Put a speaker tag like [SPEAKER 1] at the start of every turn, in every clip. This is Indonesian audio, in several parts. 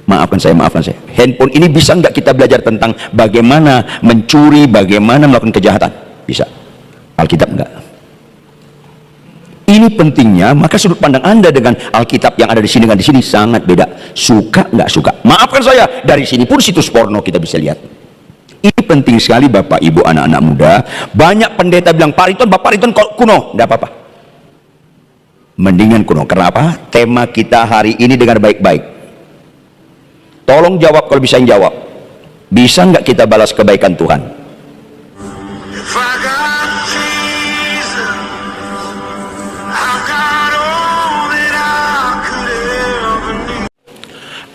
[SPEAKER 1] Maafkan saya. Handphone ini bisa nggak kita belajar tentang bagaimana mencuri, bagaimana melakukan kejahatan? Bisa. Alkitab enggak. Ini pentingnya, maka sudut pandang Anda dengan Alkitab yang ada di sini dengan di sini sangat beda. Suka nggak suka? Maafkan saya, dari sini pun situs porno kita bisa lihat. Ini penting sekali Bapak Ibu anak-anak muda. Banyak pendeta bilang Pak Riton kuno, enggak apa-apa. Mendingan kuno. Kenapa? Tema kita hari ini dengar baik-baik. Tolong jawab kalau bisa yang jawab. Bisa nggak kita balas kebaikan Tuhan?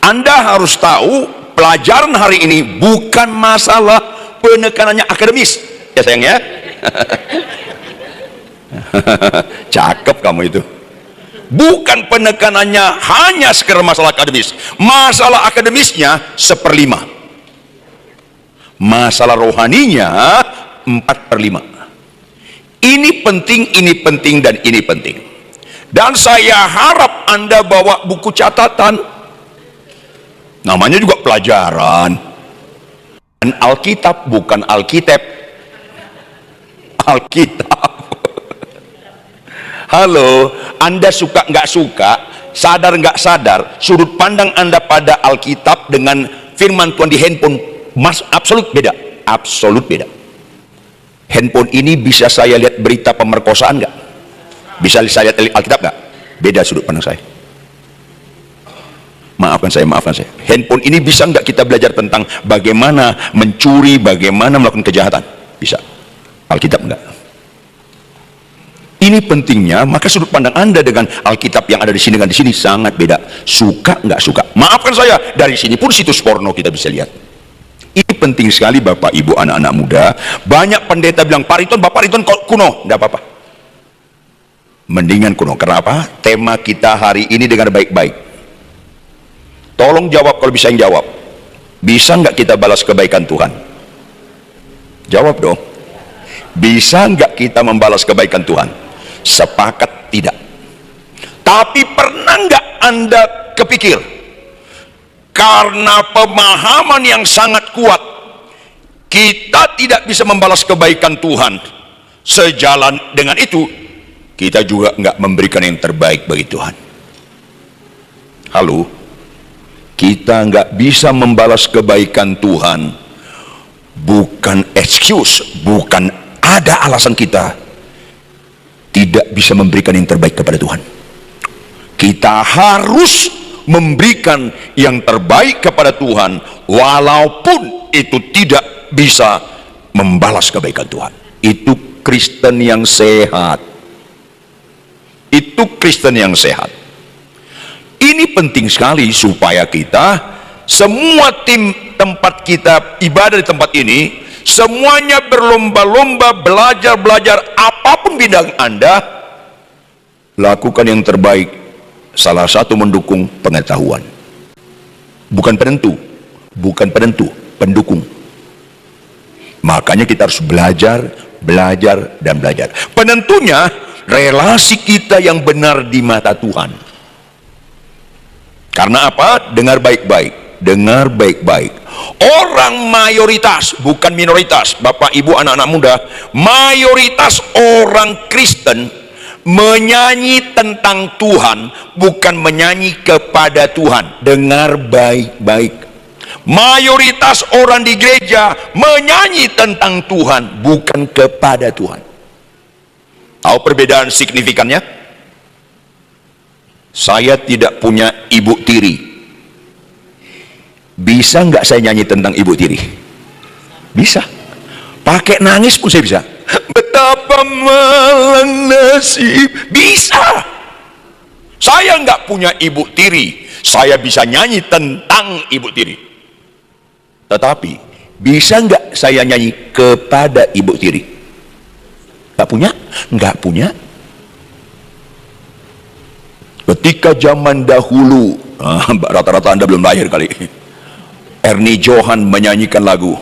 [SPEAKER 1] Anda harus tahu pelajaran hari ini bukan masalah penekanannya akademis. Ya sayang ya. Cakep kamu itu. Bukan penekanannya hanya sekedar masalah akademis. Masalah akademisnya 1/5. Masalah rohaninya 4/5. Ini penting, dan ini penting. Dan saya harap Anda bawa buku catatan. Namanya juga pelajaran. Dan Alkitab bukan Alkitab. Alkitab. Halo, Anda suka nggak suka, sadar nggak sadar, sudut pandang Anda pada Alkitab dengan firman Tuhan di handphone absolut beda. Handphone ini bisa saya lihat berita pemerkosaan nggak? Bisa saya lihat Alkitab nggak? Beda sudut pandang saya. Maafkan saya. Handphone ini bisa nggak kita belajar tentang bagaimana mencuri, bagaimana melakukan kejahatan? Bisa. Alkitab nggak. Ini pentingnya, maka sudut pandang Anda dengan Alkitab yang ada di sini dengan di sini sangat beda. Suka nggak suka? Maafkan saya, dari sini pun situs porno kita bisa lihat. Ini penting sekali Bapak Ibu anak-anak muda. Banyak pendeta bilang Bapak Riton kuno, nggak apa-apa. Mendingan kuno. Kenapa? Tema kita hari ini dengar baik-baik. Tolong jawab kalau bisa yang jawab. Bisa nggak kita balas kebaikan Tuhan? Jawab dong. Bisa nggak kita membalas kebaikan Tuhan? Sepakat tidak. Tapi pernah nggak Anda kepikir, karena pemahaman yang sangat kuat, kita tidak bisa membalas kebaikan Tuhan. Sejalan dengan itu, kita juga nggak memberikan yang terbaik bagi Tuhan. Halo, kita nggak bisa membalas kebaikan Tuhan. Bukan excuse, bukan ada alasan kita tidak bisa memberikan yang terbaik kepada Tuhan. Kita harus memberikan yang terbaik kepada Tuhan, walaupun itu tidak bisa membalas kebaikan Tuhan. Itu Kristen yang sehat. Ini penting sekali supaya kita, semua tim tempat kita ibadah di tempat ini, semuanya berlomba-lomba belajar apapun bidang Anda, lakukan yang terbaik. Salah satu mendukung pengetahuan, bukan penentu, pendukung. Makanya kita harus belajar. Penentunya relasi kita yang benar di mata Tuhan. Karena apa? Dengar baik-baik. Orang mayoritas, bukan minoritas, Bapak Ibu anak-anak muda, mayoritas orang Kristen menyanyi tentang Tuhan, bukan menyanyi kepada Tuhan. Dengar baik-baik. Mayoritas orang di gereja menyanyi tentang Tuhan, bukan kepada Tuhan. Tahu perbedaan signifikannya? Saya tidak punya ibu tiri. Bisa nggak saya nyanyi tentang ibu tiri? Bisa. Pakai nangis pun saya bisa. Betapa malang nasib. Bisa. Saya nggak punya ibu tiri, saya bisa nyanyi tentang ibu tiri. Tetapi bisa nggak saya nyanyi kepada ibu tiri? Nggak punya. Ketika zaman dahulu, rata-rata Anda belum lahir kali, Ernie Johan menyanyikan lagu,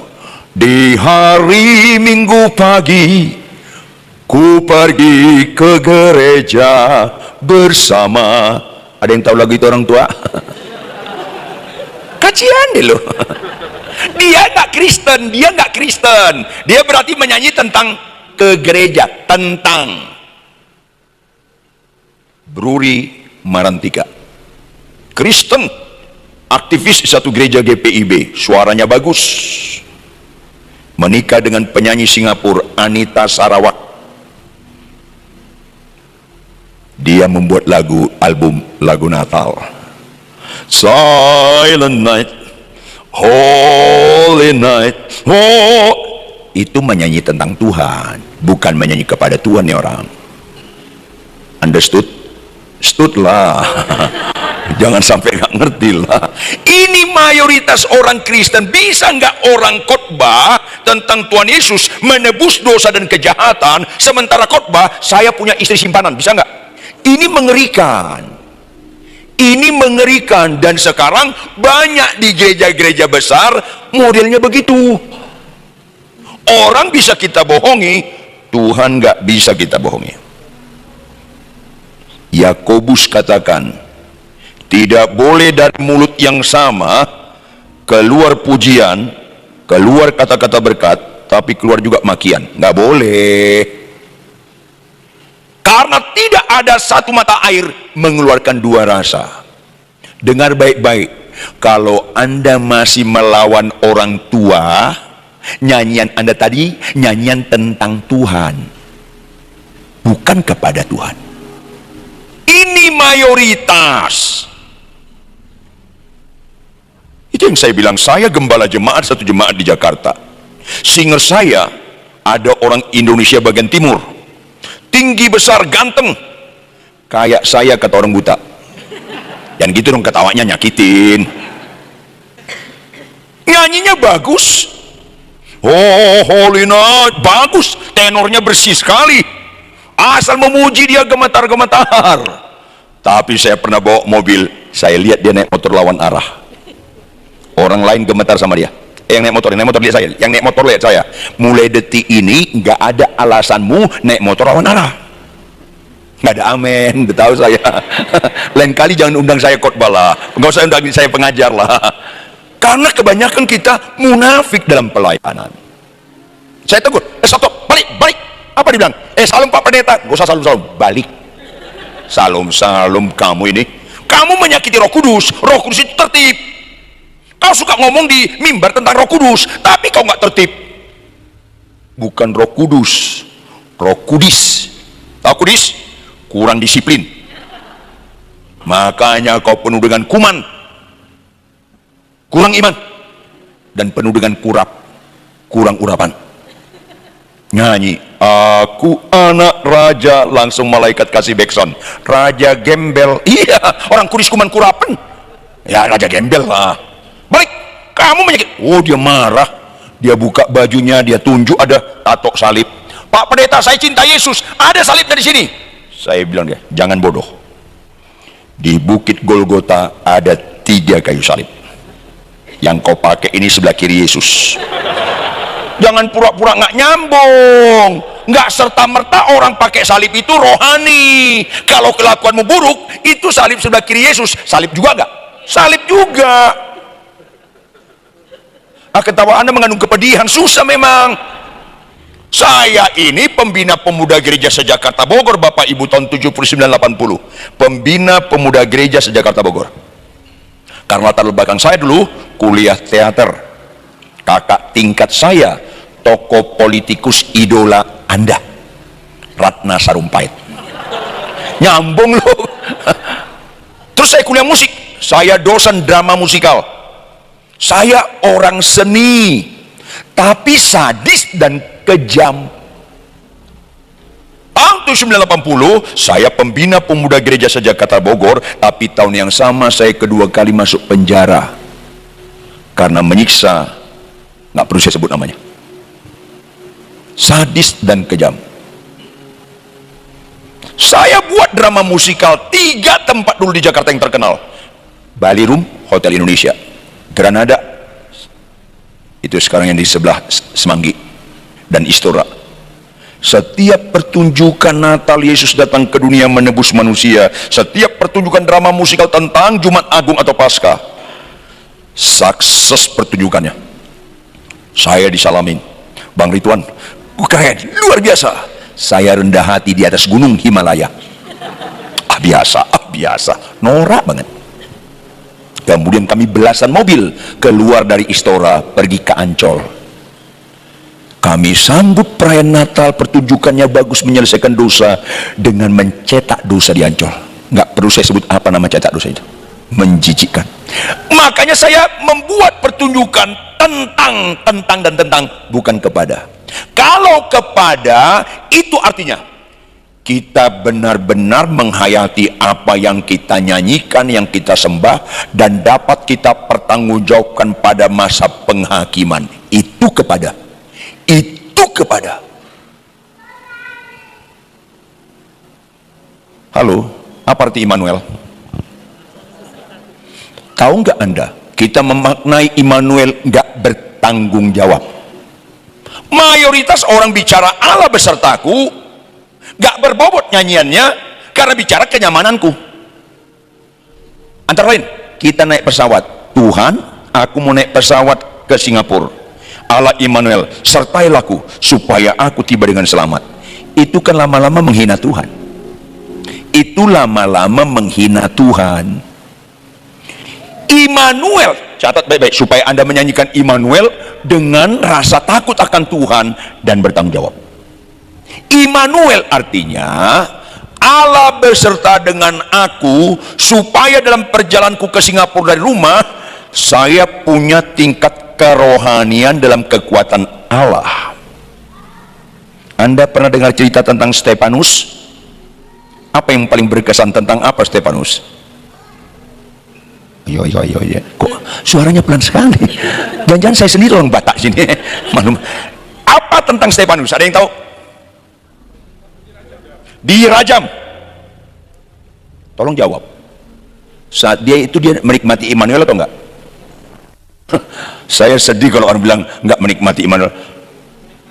[SPEAKER 1] di hari Minggu pagi ku pergi ke gereja bersama. Ada yang tahu lagu itu orang tua? Pengajian deh loh. Dia nggak Kristen, dia nggak Kristen. Dia berarti menyanyi tentang ke gereja, tentang. Bruri Marantika, Kristen, aktivis satu gereja GPIB, suaranya bagus, menikah dengan penyanyi Singapura Anita Sarawak. Dia membuat album lagu Natal, Silent Night, Holy Night. Oh, itu menyanyi tentang Tuhan, bukan menyanyi kepada Tuhan ya orang. Understood? Stud lah. Jangan sampai nggak ngerti lah. Ini mayoritas orang Kristen. Bisa nggak orang khotbah tentang Tuhan Yesus menebus dosa dan kejahatan, sementara khotbah saya punya istri simpanan? Bisa nggak? Ini mengerikan. Ini mengerikan. Dan sekarang banyak di gereja-gereja besar modelnya begitu. Orang bisa kita bohongi, Tuhan nggak bisa kita bohongi. Yakobus katakan, tidak boleh dari mulut yang sama keluar pujian, keluar kata-kata berkat, tapi keluar juga makian. Nggak boleh. Karena tidak ada satu mata air mengeluarkan dua rasa. Dengar baik-baik, kalau Anda masih melawan orang tua, nyanyian Anda tadi nyanyian tentang Tuhan, bukan kepada Tuhan. Ini mayoritas. Itu yang saya bilang, saya gembala jemaat satu jemaat di Jakarta. Singer saya ada orang Indonesia bagian timur, tinggi besar ganteng, kayak saya kata orang buta. Dan gitu dong ketawanya, nyakitin. Nyanyinya bagus, oh holy night, bagus, tenornya bersih sekali. Asal memuji dia gemetar-gemetar. Tapi saya pernah bawa mobil, saya lihat dia naik motor lawan arah. Orang lain gemetar sama dia. Yang naik motor lihat saya, yang naik motor lihat saya. Mulai detik ini nggak ada alasanmu naik motor lawan arah. Nggak ada amin, udah tahu saya. Lain kali jangan undang saya khotbah lah, nggak usah undang saya pengajar lah. Karena kebanyakan kita munafik dalam pelayanan. Saya tegur, stop, balik. Apa dibilang? Salam Pak Pendeta. Gak usah salam, balik. Salam kamu ini. Kamu menyakiti Roh Kudus. Roh Kudus itu tertib. Kau suka ngomong di mimbar tentang Roh Kudus, tapi kau nggak tertib. Bukan Roh Kudus, Roh Kudis. Tahu Kudis? Kurang disiplin. Makanya kau penuh dengan kuman, kurang iman, dan penuh dengan kurang urapan. Nyanyi, aku anak raja, langsung malaikat kasih backsound. Raja gembel. Iya, orang Kudis kuman kurapan. Ya raja gembel lah. Balik, kamu menyakit. Oh dia marah, dia buka bajunya, dia tunjuk ada tato salib. Pak Pendeta, saya cinta Yesus, ada salibnya di sini. Saya bilang dia, jangan bodoh. Di Bukit Golgota ada 3 kayu salib. Yang kau pakai ini sebelah kiri Yesus. Jangan pura-pura nggak nyambung. Nggak serta-merta orang pakai salib itu rohani. Kalau kelakuanmu buruk, itu salib sebelah kiri Yesus. Salib juga nggak? Salib juga. Ketawa Anda mengandung kepedihan, susah memang. Saya ini pembina pemuda gereja sejakarta Bogor, Bapak Ibu, tahun 79-80. Pembina pemuda gereja sejakarta Bogor. Karena latar belakang saya dulu kuliah teater. Kakak tingkat saya tokoh politikus idola Anda, Ratna Sarumpait. Nyambung loh. Terus saya kuliah musik, saya dosen drama musikal. Saya orang seni, tapi sadis dan kejam. Tahun 1980 saya pembina pemuda gereja sejakarta Bogor, tapi tahun yang sama saya kedua kali masuk penjara karena menyiksa, nggak perlu saya sebut namanya, sadis dan kejam. Saya buat drama musikal 3 tempat dulu di Jakarta yang terkenal. Bali Room, Hotel Indonesia. Granada, itu sekarang yang di sebelah Semanggi, dan Istora. Setiap pertunjukan Natal Yesus datang ke dunia menebus manusia, setiap pertunjukan drama musikal tentang Jumat Agung atau Paskah, sukses pertunjukannya. Saya disalamin, Bang Ridwan, keren, luar biasa. Saya rendah hati di atas gunung Himalaya. Biasa, norak banget. Kemudian kami belasan mobil keluar dari Istora pergi ke Ancol. Kami sambut perayaan Natal, pertunjukannya bagus, menyelesaikan dosa dengan mencetak dosa di Ancol. Nggak perlu saya sebut apa nama cetak dosa itu, menjijikkan. Makanya saya membuat pertunjukan tentang, bukan kepada. Kalau kepada, itu artinya kita benar-benar menghayati apa yang kita nyanyikan, yang kita sembah, dan dapat kita pertanggungjawabkan pada masa penghakiman. Itu kepada. Halo, apa arti Immanuel? Tahu nggak Anda, kita memaknai Immanuel nggak bertanggung jawab. Mayoritas orang bicara Allah besertaku, nggak berbobot nyanyiannya karena bicara kenyamananku. Antara lain, kita naik pesawat, Tuhan, aku mau naik pesawat ke Singapura. Allah Immanuel, sertailah aku supaya aku tiba dengan selamat. Itu kan lama-lama menghina Tuhan. Immanuel, catat baik-baik supaya Anda menyanyikan Immanuel dengan rasa takut akan Tuhan dan bertanggung jawab. Immanuel artinya Allah beserta dengan aku supaya dalam perjalananku ke Singapura dari rumah saya punya tingkat kerohanian dalam kekuatan Allah. Anda pernah dengar cerita tentang Stefanus? Apa yang paling berkesan tentang apa Stefanus? Iya. Kok suaranya pelan sekali? Jangan-jangan saya sendiri orang Batak sini. Malum. Apa tentang Stefanus? Ada yang tahu? Dirajam. Tolong jawab. Saat dia menikmati Immanuel atau enggak? Saya sedih kalau orang bilang enggak menikmati Immanuel.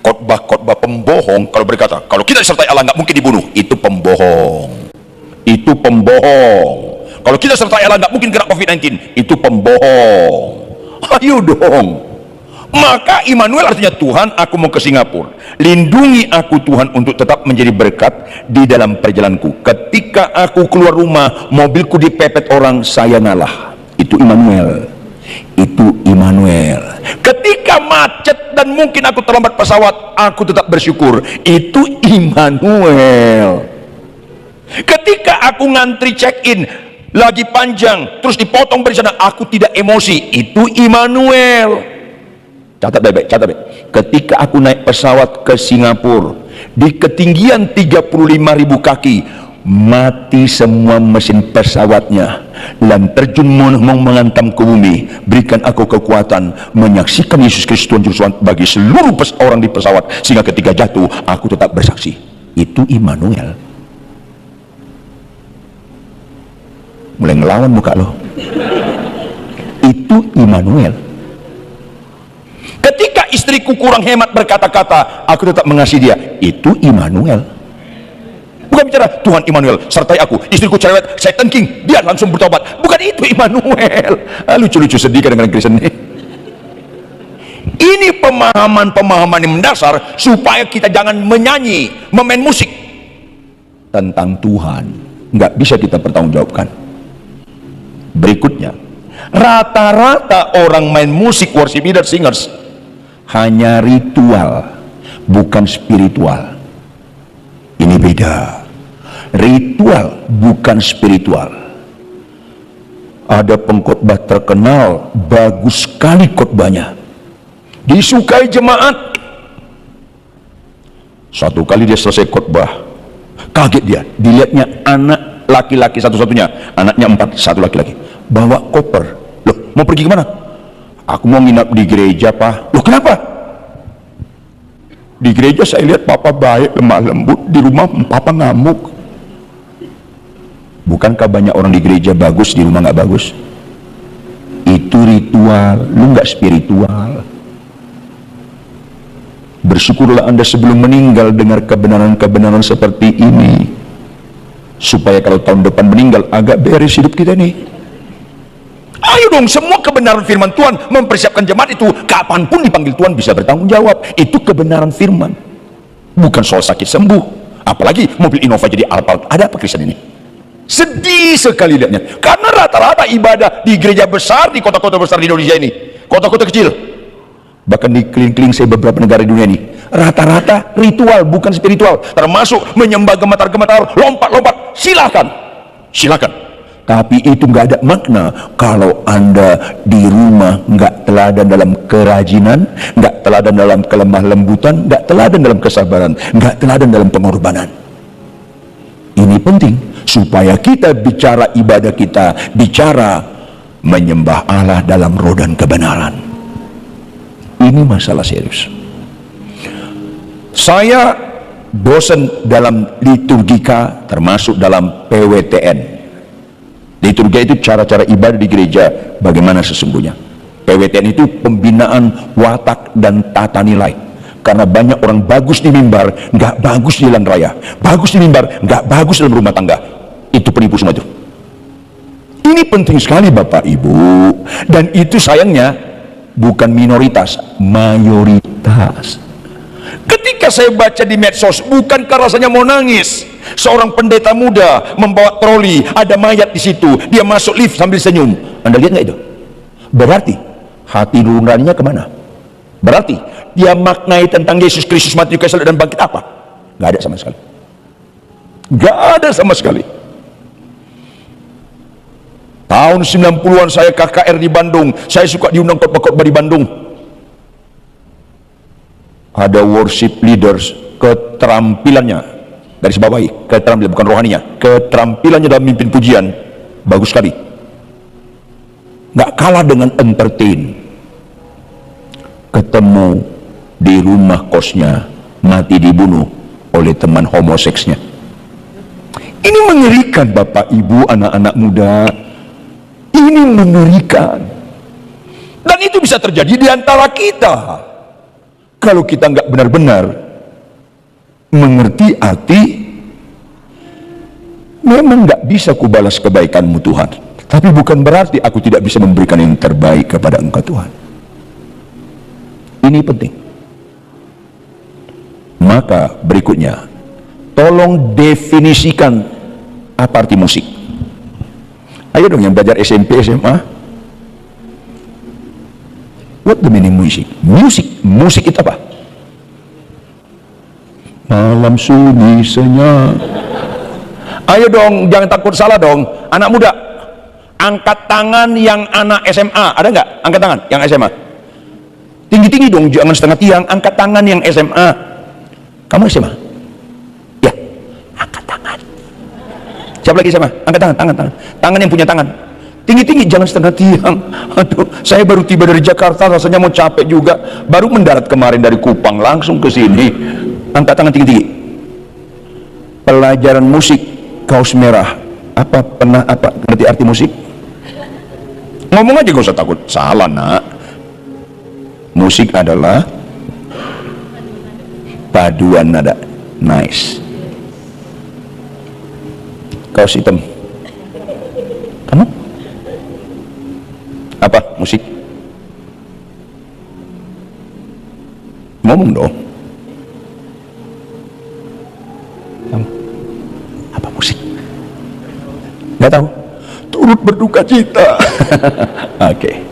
[SPEAKER 1] Khotbah pembohong kalau berkata kalau kita disertai Allah enggak mungkin dibunuh. Itu pembohong. Kalau kita sertai Allah nggak mungkin kena COVID-19. Itu pembohong. Ayo dong. Maka Immanuel artinya Tuhan, aku mau ke Singapura. Lindungi aku Tuhan untuk tetap menjadi berkat di dalam perjalananku. Ketika aku keluar rumah, mobilku dipepet orang, saya ngalah. Itu Immanuel. Ketika macet dan mungkin aku terlambat pesawat, aku tetap bersyukur. Itu Immanuel. Ketika aku ngantri check-in lagi panjang terus dipotong dari sana, aku tidak emosi. Itu Immanuel. Catat baik. Ketika aku naik pesawat ke Singapura di ketinggian 35.000 kaki, mati semua mesin pesawatnya, dan terjun menghantam ke bumi. Berikan aku kekuatan menyaksikan Yesus Kristus Tuhan Juru Selamat bagi seluruh orang di pesawat, sehingga ketika jatuh aku tetap bersaksi. Itu Immanuel. Mulai ngelawan muka lo. Itu Immanuel. Ketika istriku kurang hemat berkata-kata, aku tetap mengasihi dia. Itu Immanuel. Bukan bicara Tuhan Immanuel sertai aku, istriku cerewet, saya tengking, dia langsung bertobat. Bukan itu Immanuel. Lucu-lucu sedih kadang-kadang Kristen ini. Ini pemahaman yang mendasar supaya kita jangan menyanyi, memain musik tentang Tuhan. Nggak bisa kita pertanggungjawabkan. Berikutnya, rata-rata orang main musik, worship leader, singers hanya ritual, bukan spiritual. Ini beda. Ritual bukan spiritual. Ada pengkhotbah terkenal, bagus sekali khotbahnya, disukai jemaat. Satu kali dia selesai khotbah, kaget dia, dilihatnya anak laki-laki satu-satunya, anaknya 4, satu laki-laki, bawa koper. Loh, mau pergi kemana? Aku mau nginap di gereja, Pak. Loh, kenapa? Di gereja saya lihat Papa baik, lemah lembut, di rumah Papa ngamuk. Bukankah banyak orang di gereja bagus, di rumah nggak bagus? Itu ritual, lu nggak spiritual. Bersyukurlah Anda sebelum meninggal dengar kebenaran-kebenaran seperti ini, supaya kalau tahun depan meninggal agak beres hidup kita nih. Ayo dong, semua kebenaran firman Tuhan mempersiapkan jemaat itu kapanpun dipanggil Tuhan bisa bertanggung jawab. Itu kebenaran firman, bukan soal sakit sembuh. Apalagi mobil Innova jadi Alphard. Ada apa Kristen ini? Sedih sekali lihatnya, karena rata-rata ibadah di gereja besar di kota-kota besar di Indonesia ini, kota-kota kecil, bahkan di keliling-keliling saya beberapa negara di dunia ini, rata-rata ritual bukan spiritual, termasuk menyembah gemetar-gemetar, lompat-lompat. Silakan, tapi itu nggak ada makna kalau Anda di rumah nggak teladan dalam kerajinan, nggak teladan dalam kelemah lembutan, nggak teladan dalam kesabaran, nggak teladan dalam pengorbanan. Ini penting supaya kita bicara ibadah kita, bicara menyembah Allah dalam roh dan kebenaran. Ini masalah serius. Saya dosen dalam liturgika, termasuk dalam PWTN. Liturgia itu cara-cara ibadah di gereja bagaimana sesungguhnya. PWTN itu pembinaan watak dan tata nilai. Karena banyak orang bagus di mimbar, nggak bagus di jalan raya. Bagus di mimbar, nggak bagus dalam rumah tangga. Itu penipu semua itu. Ini penting sekali Bapak Ibu. Dan itu sayangnya bukan minoritas, mayoritas. Ketika saya baca di medsos, bukankah rasanya mau nangis? Seorang pendeta muda membawa troli, ada mayat di situ, dia masuk lift sambil senyum. Anda lihat nggak itu? Berarti hati nuraninya kemana? Berarti dia maknai tentang Yesus Kristus mati juga dan bangkit apa? Nggak ada sama sekali. Nggak ada sama sekali. Tahun 90-an saya KKR di Bandung, saya suka diundang khotbah di Bandung. Ada worship leaders, keterampilannya, garis bawahi, keterampilan bukan rohaninya, keterampilannya dalam mimpin pujian bagus sekali, nggak kalah dengan entertain. Ketemu di rumah kosnya mati dibunuh oleh teman homoseksnya. Ini mengerikan Bapak Ibu, anak-anak muda. Ini mengerikan. Dan itu bisa terjadi di antara kita kalau kita nggak benar-benar mengerti arti. Memang nggak bisa kubalas kebaikanmu Tuhan, tapi bukan berarti aku tidak bisa memberikan yang terbaik kepada Engkau Tuhan. Ini penting. Maka berikutnya, tolong definisikan apa arti musik. Ayo dong yang belajar SMP, SMA. What the meaning music? Musik itu apa? Malam sunyi senyap. Ayo dong, jangan takut salah dong. Anak muda, angkat tangan yang anak SMA. Ada nggak? Angkat tangan yang SMA. Tinggi-tinggi dong, jangan setengah tiang. Angkat tangan yang SMA. Kamu SMA? Ya, angkat tangan. Siapa lagi SMA? Angkat tangan, tangan. Tangan yang punya tangan. Tinggi-tinggi, jangan setengah tiang. Aduh, saya baru tiba dari Jakarta, rasanya mau capek juga. Baru mendarat kemarin dari Kupang, langsung ke sini. Angkat tangan tinggi-tinggi. Pelajaran musik, kaos merah. Apa ngerti arti musik? Ngomong aja, gak usah takut salah nak. Musik adalah paduan nada. Nice. Kaos hitam. Kamu? Apa musik? Ngomong dong. Kamu? Apa musik? Nggak tahu. Turut berduka cita. Oke.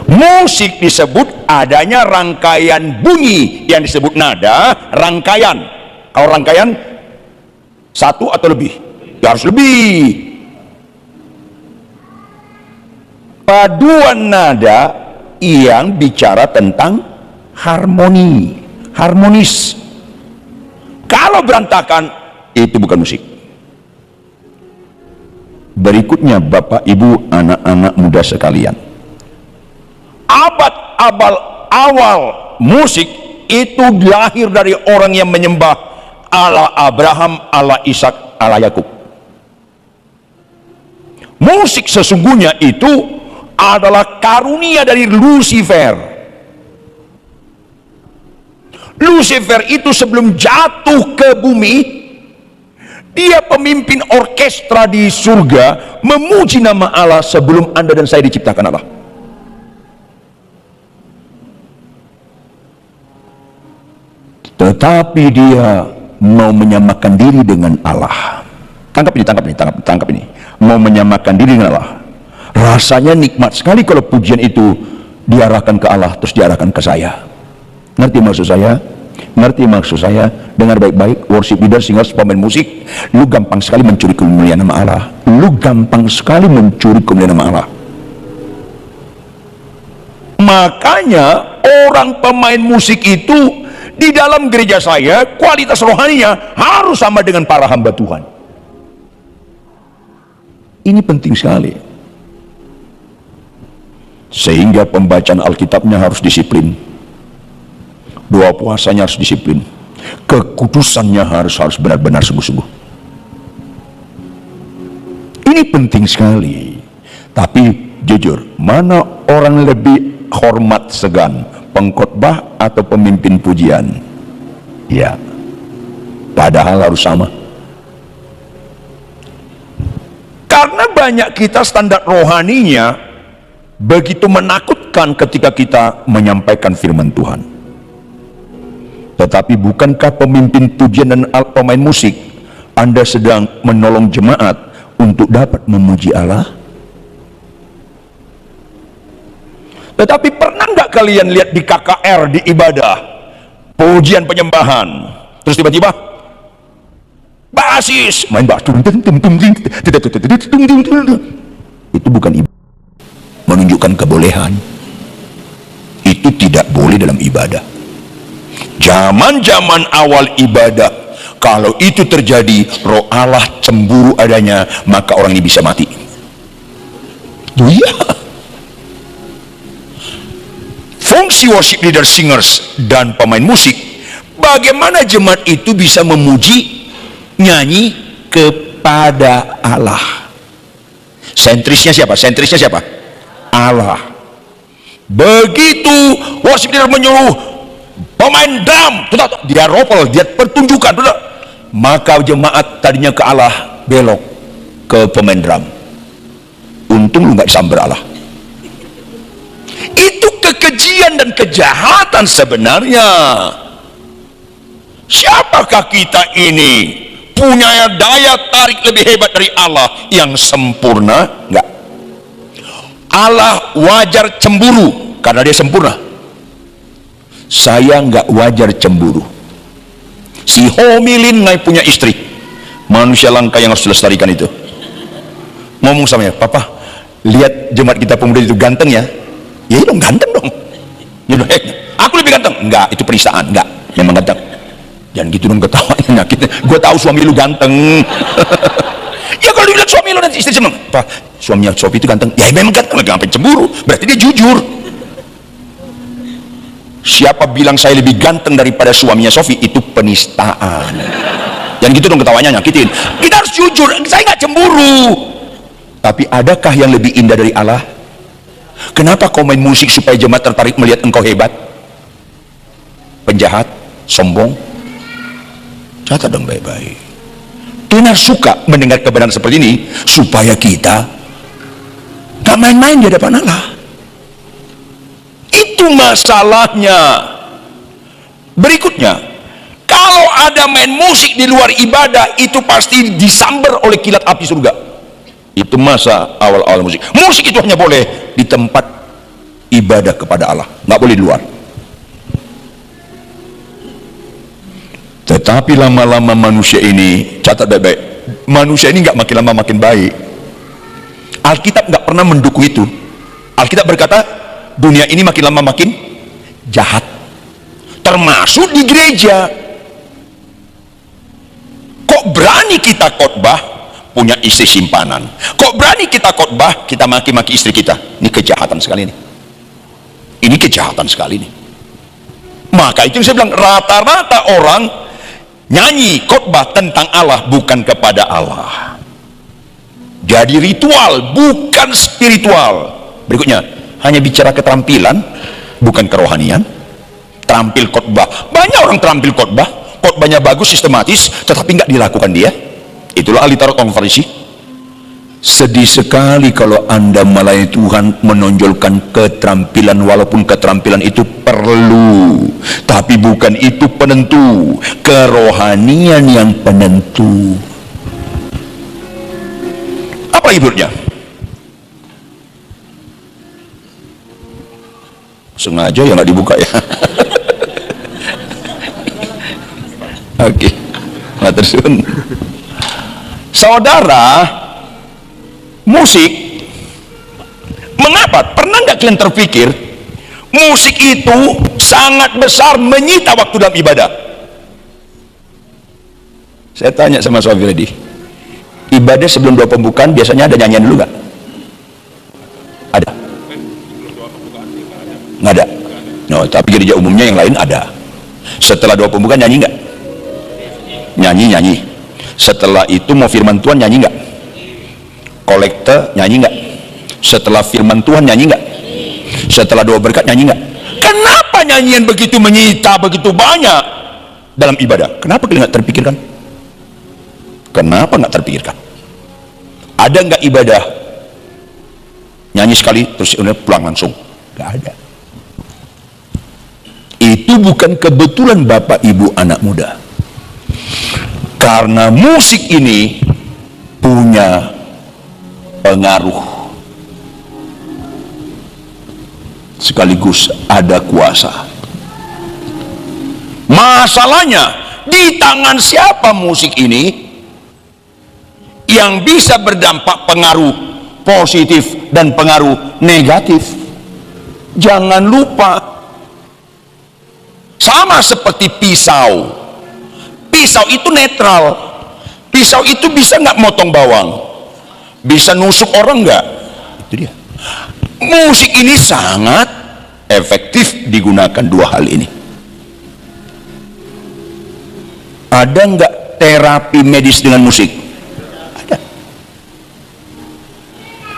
[SPEAKER 1] Musik disebut adanya rangkaian bunyi yang disebut nada, rangkaian. Kalau rangkaian satu atau lebih, ya harus lebih. Paduan nada yang bicara tentang harmoni, harmonis. Kalau berantakan, itu bukan musik. Berikutnya Bapak Ibu anak-anak muda sekalian, abad-abad awal musik itu lahir dari orang yang menyembah Allah Abraham, Allah Ishak, Allah Yakub. Musik sesungguhnya itu adalah karunia dari Lucifer. Lucifer itu sebelum jatuh ke bumi, Dia pemimpin orkestra di surga, memuji nama Allah sebelum Anda dan saya diciptakan Allah. Tetapi dia mau menyamakan diri dengan Allah. Tangkap ini. Mau menyamakan diri dengan Allah. Rasanya nikmat sekali kalau pujian itu diarahkan ke Allah, terus diarahkan ke saya. Ngerti maksud saya? Dengar baik-baik, worship leader, singers, pemain musik, lu gampang sekali mencuri kemuliaan nama Allah. Makanya orang pemain musik itu di dalam gereja saya, kualitas rohaninya harus sama dengan para hamba Tuhan. Ini penting sekali. Sehingga pembacaan Alkitabnya harus disiplin. Doa puasanya harus disiplin, kekudusannya harus benar-benar sungguh-sungguh. Ini penting sekali. Tapi jujur, mana orang lebih hormat segan, pengkhotbah atau pemimpin pujian? Ya, padahal harus sama. Karena banyak kita standar rohaninya begitu menakutkan ketika kita menyampaikan firman Tuhan. Tetapi bukankah pemimpin pujian dan pemain musik, Anda sedang menolong jemaat untuk dapat memuji Allah? Tetapi pernah nggak kalian lihat di KKR, di ibadah, pujian penyembahan, terus tiba-tiba basis main bass, itu bukan ibadah, menunjukkan kebolehan. Itu tidak boleh dalam ibadah. Zaman-zaman awal ibadah, kalau itu terjadi, roh Allah cemburu adanya, maka orang ini bisa mati. Iya. Fungsi worship leader, singers, dan pemain musik, bagaimana jemaat itu bisa memuji, nyanyi kepada Allah. Sentrisnya siapa? Allah. Begitu worship leader menyuruh pemain drum, dia ropel, dia pertunjukan, maka jemaat tadinya ke Allah belok ke pemain drum. Untung lu nggak disamber Allah. Itu kekejian dan kejahatan sebenarnya. Siapakah kita ini? Punya daya tarik lebih hebat dari Allah yang sempurna? Enggak. Allah wajar cemburu karena dia sempurna. Saya nggak wajar cemburu. Si Homilin nggak punya istri, manusia langka yang harus dilestarikan itu. Ngomong sama ya, papa, lihat jemaat kita pemuda itu ganteng ya. Ya dong, ganteng dong. Ya dong, aku lebih ganteng. Enggak, itu penistaan. Enggak, memang ganteng. Jangan gitu dong ketawanya, nyakitin. Gue tahu suami lu ganteng. Ya kalau dilihat suami lu nanti istri seneng, pak, suaminya Sofi itu ganteng. Ya memang ganteng, lagi sampai cemburu. Berarti dia jujur. Siapa bilang saya lebih ganteng daripada suaminya Sofi? Itu penistaan. Jangan gitu dong ketawanya, nyakitin. Kita harus jujur. Saya nggak cemburu. Tapi adakah yang lebih indah dari Allah? Kenapa kau main musik supaya jemaat tertarik melihat engkau hebat? Penjahat, sombong. Catat dong baik-baik. Tuhan suka mendengar kebenaran seperti ini supaya kita gak main-main di hadapan Allah. Itu masalahnya. Berikutnya, kalau ada main musik di luar ibadah, itu pasti disambar oleh kilat api surga. Itu masa awal-awal musik. Musik itu hanya boleh di tempat ibadah kepada Allah, nggak boleh di luar. Tetapi lama-lama manusia ini, catat baik-baik, manusia ini nggak makin lama makin baik. Alkitab nggak pernah mendukung itu. Alkitab berkata dunia ini makin lama makin jahat, termasuk di gereja. Kok berani kita khotbah punya istri simpanan? Kok berani kita khotbah kita maki-maki istri kita? Ini kejahatan sekali nih. Ini kejahatan sekali nih. Maka itu saya bilang, rata-rata orang nyanyi khotbah tentang Allah bukan kepada Allah. Jadi ritual bukan spiritual. Berikutnya, hanya bicara keterampilan bukan kerohanian. Terampil khotbah, banyak orang terampil khotbah, khotbahnya bagus, sistematis, tetapi nggak dilakukan dia. Itulah ahli tarot orang Farisi. Sedih sekali kalau Anda melayani Tuhan menonjolkan keterampilan, walaupun keterampilan itu perlu, tapi bukan itu penentu. Kerohanian yang penentu. Apa ibunya? Sengaja ya nggak dibuka ya. Oke, matursun. Saudara, musik, mengapa? Pernah nggak kalian terpikir musik itu sangat besar menyita waktu dalam ibadah? Saya tanya sama Sofi tadi, ibadah sebelum doa pembukaan biasanya ada nyanyian dulu nggak? Ada? Nggak ada? No, tapi gereja umumnya yang lain ada. Setelah doa pembukaan nyanyi nggak? Nyanyi. Setelah itu mau firman Tuhan nyanyi nggak? Kolekte nyanyi nggak? Setelah firman Tuhan nyanyi nggak? Setelah doa berkat nyanyi nggak? Kenapa nyanyian begitu menyita begitu banyak dalam ibadah? Kenapa kalian nggak terpikirkan? Kenapa nggak terpikirkan? Ada nggak ibadah nyanyi sekali terus pulang langsung? Nggak ada. Itu bukan kebetulan Bapak Ibu anak muda. Karena musik ini punya pengaruh sekaligus ada kuasa. Masalahnya di tangan siapa musik ini yang bisa berdampak pengaruh positif dan pengaruh negatif. Jangan lupa, sama seperti pisau. Pisau itu netral. Pisau itu bisa nggak motong bawang, bisa nusuk orang nggak? Itu dia. Musik ini sangat efektif digunakan dua hal ini. Ada nggak terapi medis dengan musik? Ada.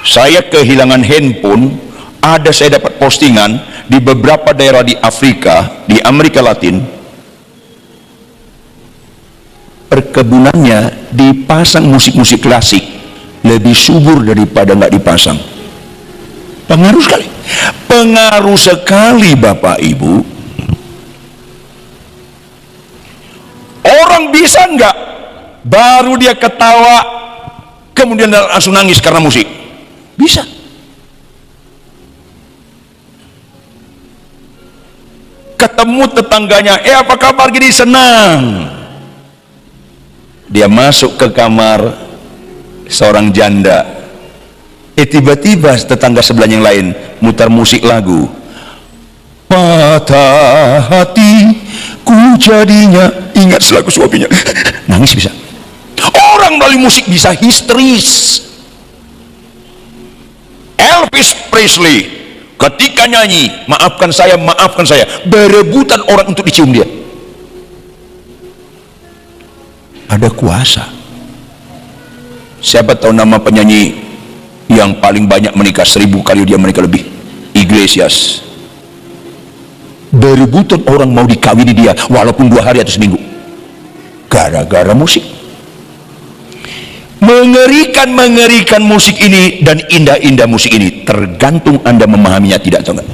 [SPEAKER 1] Saya kehilangan handphone, saya dapat postingan di beberapa daerah di Afrika, di Amerika Latin, perkebunannya dipasang musik-musik klasik lebih subur daripada nggak dipasang. Pengaruh sekali. Pengaruh sekali Bapak Ibu. Orang bisa nggak baru dia ketawa kemudian langsung nangis karena musik? Bisa. Ketemu tetangganya, apa kabar, gini, senang. Dia masuk ke kamar seorang janda, tiba-tiba tetangga sebelah yang lain mutar musik lagu, patah hati ku jadinya ingat selaku suaminya. Nangis bisa. Orang melalui musik bisa histeris. Elvis Presley ketika nyanyi maafkan saya berebutan orang untuk dicium dia. Ada kuasa. Siapa tahu nama penyanyi yang paling banyak menikah, 1000 kali dia menikah lebih? Iglesias. Berebutan orang mau dikawini dia walaupun 2 hari atau seminggu, gara-gara musik. Mengerikan musik ini dan indah-indah musik ini, tergantung Anda memahaminya tidak atau enggak.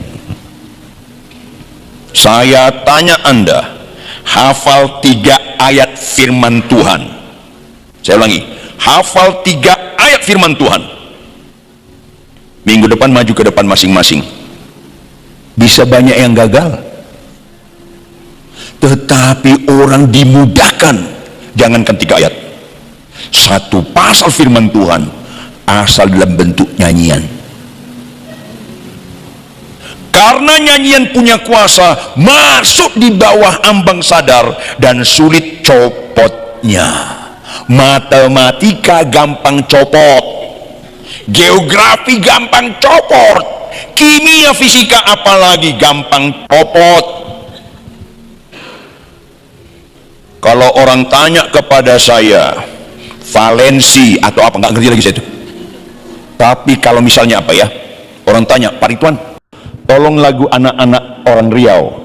[SPEAKER 1] Saya tanya Anda, hafal 3 ayat firman Tuhan. Saya ulangi, hafal 3 ayat firman Tuhan. Minggu depan maju ke depan masing-masing. Bisa banyak yang gagal, tetapi orang dimudahkan. Jangankan 3 ayat, 1 pasal firman Tuhan asal dalam bentuk nyanyian. Karena nyanyian punya kuasa, masuk di bawah ambang sadar dan sulit copotnya. Matematika gampang copot, geografi gampang copot, kimia fisika apalagi gampang copot. Kalau orang tanya kepada saya valensi atau apa, nggak ngerti lagi saya itu. Tapi kalau misalnya apa ya, orang tanya, Pak Ridwan, tolong lagu anak-anak orang Riau,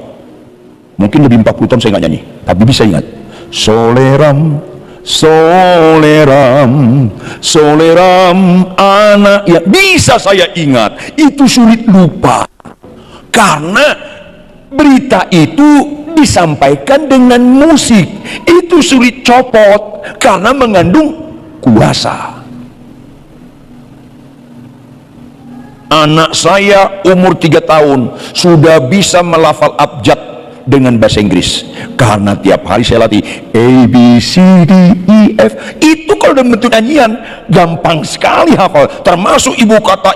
[SPEAKER 1] mungkin lebih 40 tahun saya nggak nyanyi, tapi bisa ingat, soleram Soleram, soleram anak ya. Bisa saya ingat, itu sulit lupa. Karena berita itu disampaikan dengan musik. Itu sulit copot karena mengandung kuasa. Anak saya umur 3 tahun sudah bisa melafal abjad dengan bahasa Inggris karena tiap hari saya latih A, B, C, D, E, F. Itu kalau dalam bentuk nyanyian gampang sekali hafal, termasuk ibu kota,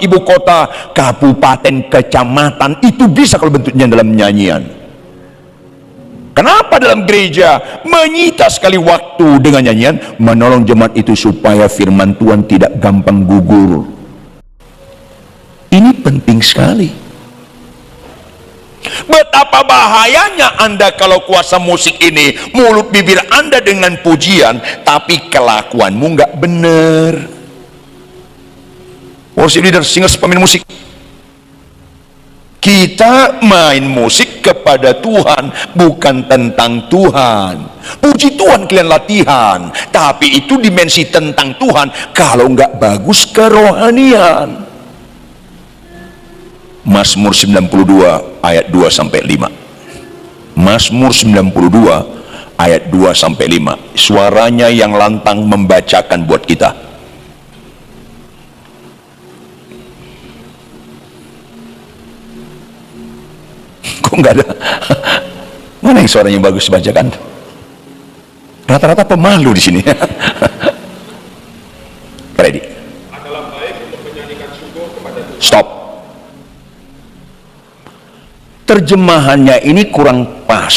[SPEAKER 1] kabupaten, kecamatan, itu bisa kalau bentuknya dalam nyanyian. Kenapa dalam gereja menyita sekali waktu dengan nyanyian? Menolong jemaat itu supaya firman Tuhan tidak gampang gugur. Ini penting sekali. Betapa bahayanya Anda kalau kuasa musik ini, mulut bibir Anda dengan pujian, tapi kelakuanmu nggak benar. Worship leader, singers, pemain musik, kita main musik kepada Tuhan, bukan tentang Tuhan. Puji Tuhan kalian latihan, tapi itu dimensi tentang Tuhan. Kalau nggak bagus kerohanian. Mazmur 92 ayat 2 sampai 5. Mazmur 92 ayat 2 sampai 5. Suaranya yang lantang membacakan buat kita. Kok nggak ada? Mana yang suaranya bagus bacakan? Rata-rata pemalu di sini. Ready?
[SPEAKER 2] Adalah baik untuk menyanyikan syukur kepada Tuhan.
[SPEAKER 1] Stop. Terjemahannya ini kurang pas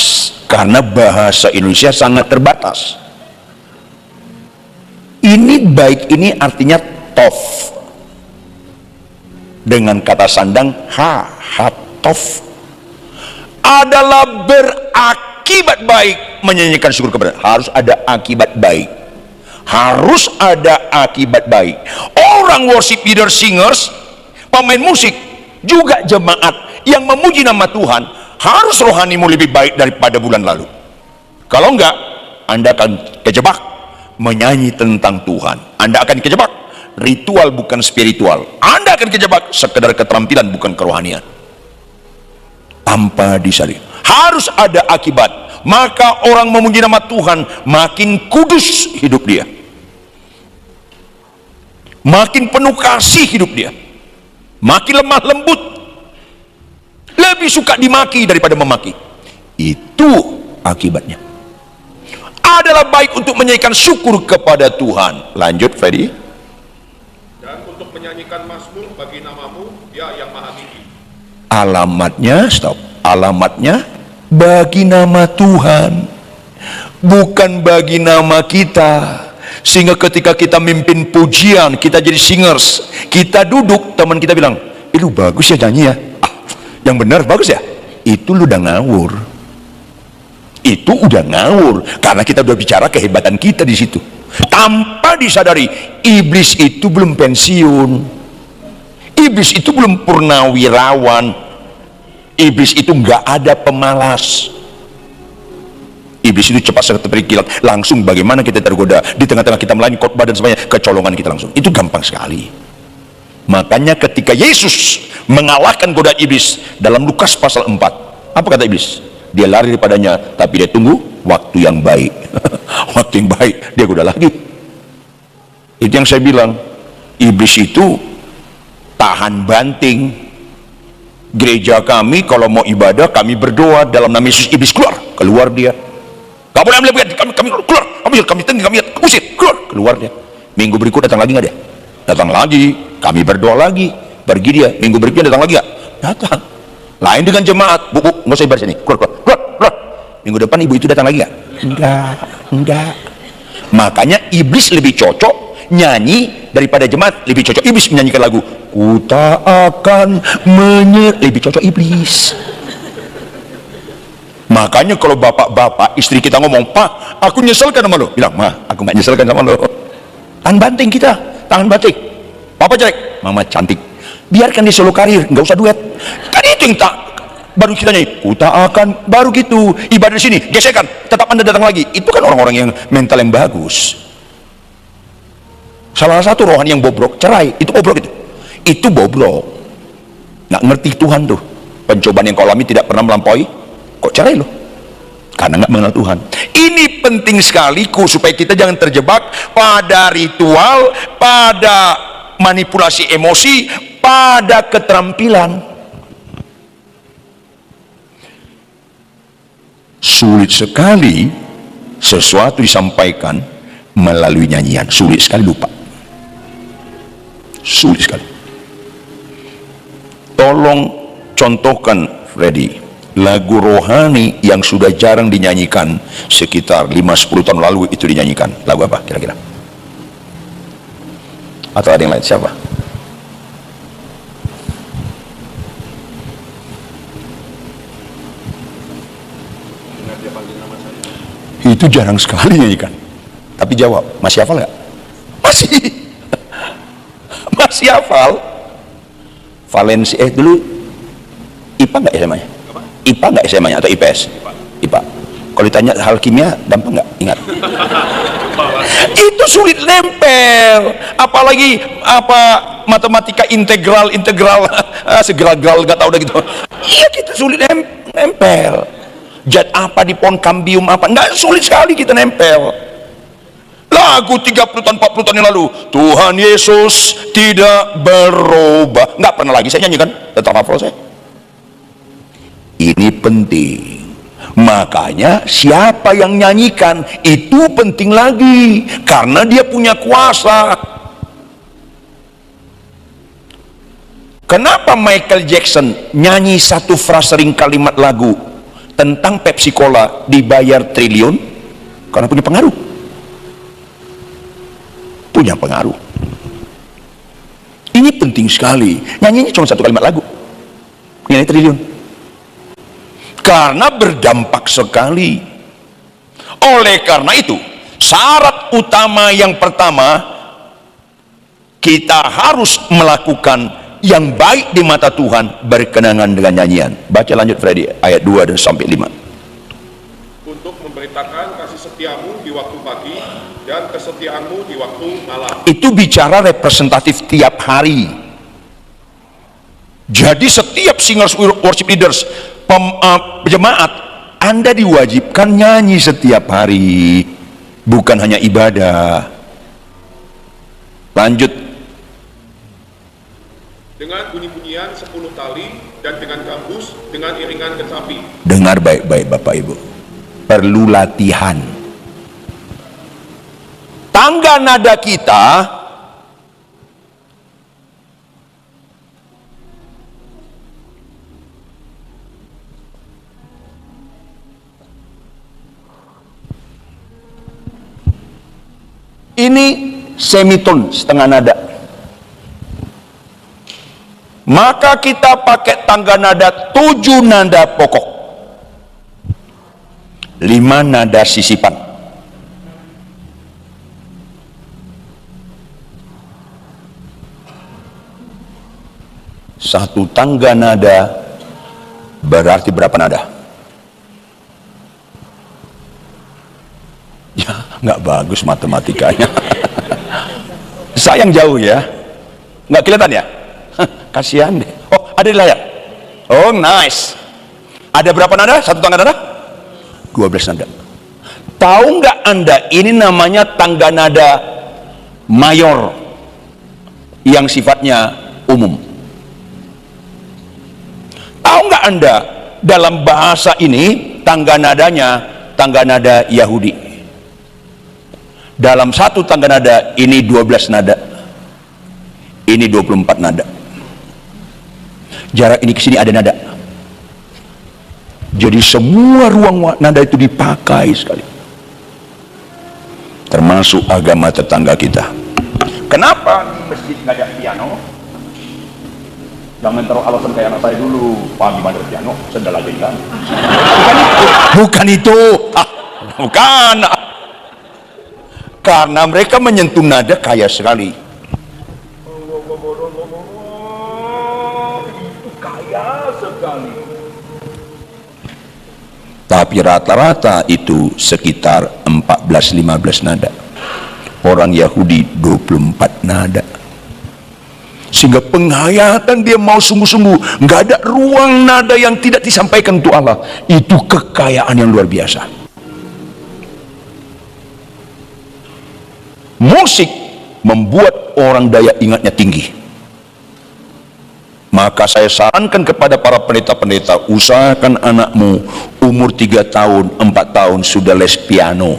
[SPEAKER 1] karena bahasa Indonesia sangat terbatas. Ini baik ini artinya tof dengan kata sandang hatof, adalah berakibat baik menyanyikan syukur kepada. Harus ada akibat baik, harus ada akibat baik. Orang worship leader, singers, pemain musik, juga jemaat yang memuji nama Tuhan, harus rohanimu lebih baik daripada bulan lalu. Kalau enggak, Anda akan kejebak menyanyi tentang Tuhan. Anda akan kejebak ritual bukan spiritual. Anda akan kejebak sekedar keterampilan bukan kerohanian. Tanpa disadari, harus ada akibat. Maka orang memuji nama Tuhan makin kudus hidup dia, makin penuh kasih hidup dia, makin lemah lembut, lebih suka dimaki daripada memaki. Itu akibatnya. Adalah baik untuk menyanyikan syukur kepada Tuhan. Lanjut, Freddy.
[SPEAKER 2] Dan untuk menyanyikan mazmur bagi namamu, ya yang maha tinggi.
[SPEAKER 1] Alamatnya, stop. Alamatnya bagi nama Tuhan, bukan bagi nama kita. Sehingga ketika kita mimpin pujian, kita jadi singers, kita duduk, teman kita bilang, lu bagus ya nyanyi ya. Yang benar bagus ya. Itu lu udah ngawur. Itu udah ngawur karena kita udah bicara kehebatan kita di situ. Tanpa disadari, iblis itu belum pensiun. Iblis itu belum purnawirawan. Iblis itu nggak ada pemalas. Iblis itu cepat seperti kilat, langsung bagaimana kita tergoda di tengah-tengah kita melayani khotbah dan semuanya, kecolongan kita langsung. Itu gampang sekali. Makanya ketika Yesus mengalahkan godaan iblis dalam Lukas pasal 4, apa kata iblis? Dia lari daripadanya, tapi dia tunggu waktu yang baik. Waktu yang baik dia goda lagi. Itu yang saya bilang, iblis itu tahan banting. Gereja kami kalau mau ibadah, kami berdoa dalam nama Yesus, iblis keluar dia. Gak boleh ambil kami keluar, kami tinggi, kami usir, keluar dia. Minggu berikut datang lagi nggak dia? Datang lagi, kami berdoa lagi, pergi dia. Minggu berikutnya datang lagi nggak? Datang. Lain dengan jemaat, bu, nggak usah ibadah sini, keluar. Minggu depan ibu itu datang lagi nggak? Enggak. Makanya iblis lebih cocok nyanyi daripada jemaat. Lebih cocok iblis menyanyikan lagu ku tak akan lebih cocok iblis. Makanya kalau bapak-bapak istri kita ngomong, Pak, aku nyeselkan sama lo, bilang, Ma, aku nggak nyeselkan sama lo. Tahan banting kita, tahan banting. Papa jelek, Mama cantik. Biarkan dia solo karir, nggak usah duet. Kan itu yang tak baru kita nyanyi, ku tak akan, baru gitu ibadah di sini, gesekan, tetap Anda datang lagi. Itu kan orang-orang yang mental yang bagus. Salah satu rohani yang bobrok, cerai, itu bobrok itu bobrok, nggak ngerti Tuhan tuh. Pencobaan yang kau alami tidak pernah melampaui, kok cerai loh? Karena nggak mengenal Tuhan. Ini penting sekali supaya kita jangan terjebak pada ritual, pada manipulasi emosi, pada keterampilan. Sulit sekali sesuatu disampaikan melalui nyanyian, sulit sekali lupa, sulit sekali. Tolong contohkan Freddy lagu rohani yang sudah jarang dinyanyikan, sekitar 5-10 tahun lalu itu dinyanyikan. Lagu apa kira-kira? Atau ada yang lain? Siapa? Itu jarang sekali nyanyikan. Tapi jawab, masih hafal nggak? Masih. Masih hafal. Valencia dulu IPA nggak SMA-nya? IPA nggak SMA-nya atau IPS? IPA. Kalau ditanya hal kimia, gampang nggak? Ingat. Itu sulit nempel. Apalagi matematika integral segera-geral nggak tahu udah gitu. Iya, kita sulit nempel. Zat apa di pohon kambium apa? Nggak, sulit sekali kita nempel. Lagu 30 tahun 40 tahun yang lalu, Tuhan Yesus tidak berubah, nggak pernah lagi saya nyanyikan, tetap hafal saya. Ini penting, makanya siapa yang nyanyikan itu penting lagi, karena dia punya kuasa. Kenapa Michael Jackson nyanyi satu frasering kalimat lagu tentang Pepsi Cola dibayar triliun? Karena punya pengaruh. Punya pengaruh. Ini penting sekali. Nyanyinya cuma satu kalimat lagu, nilai triliun. Karena berdampak sekali. Oleh karena itu, syarat utama yang pertama, kita harus melakukan yang baik di mata Tuhan berkenangan dengan nyanyian. Baca lanjut Freddy, ayat 2 dan sampai 5.
[SPEAKER 2] Untuk memberitakan kasih setiamu di waktu pagi dan kesetiaanmu di waktu malam.
[SPEAKER 1] Itu bicara representatif tiap hari. Jadi setiap singers, worship leaders, jemaat, Anda diwajibkan nyanyi setiap hari, bukan hanya ibadah. Lanjut.
[SPEAKER 2] Dengan bunyi-bunyian 10 tali dan dengan gambus, dengan iringan kecapi.
[SPEAKER 1] Dengar baik-baik Bapak Ibu, perlu latihan. Tangga nada kita ini semitone, setengah nada. Maka kita pakai tangga nada 7 nada pokok, 5 nada sisipan. Satu tangga nada berarti berapa nada? Ya, nggak bagus matematikanya. Sayang jauh ya, nggak kelihatan ya. Kasihan deh. Oh, ada di layar. Oh, nice. Ada berapa nada? Satu tangga nada? 12 nada. Tahu nggak Anda, ini namanya tangga nada mayor yang sifatnya umum. Tahu nggak Anda, dalam bahasa ini tangga nadanya tangga nada Yahudi. Dalam satu tangga nada ini 12 nada, ini 24 nada. Jarak ini ke sini ada nada. Jadi semua ruang nada itu dipakai sekali. Termasuk agama tetangga kita. Kenapa di masjid nggak ada piano? Jangan taruh alasan kayak anak saya dulu. Pak, gimana piano? Sendal aja kan? Bukan itu. Bukan. Karena mereka menyentuh nada kaya sekali. Tapi rata-rata itu sekitar 14-15 nada. orang Yahudi 24 nada. Sehingga penghayatan dia mau sungguh-sungguh, nggak ada ruang nada yang tidak disampaikan untuk Allah. Itu kekayaan yang luar biasa. Musik membuat orang daya ingatnya tinggi. Maka saya sarankan kepada para pendeta-pendeta, usahakan anakmu umur 3 tahun, 4 tahun sudah les piano.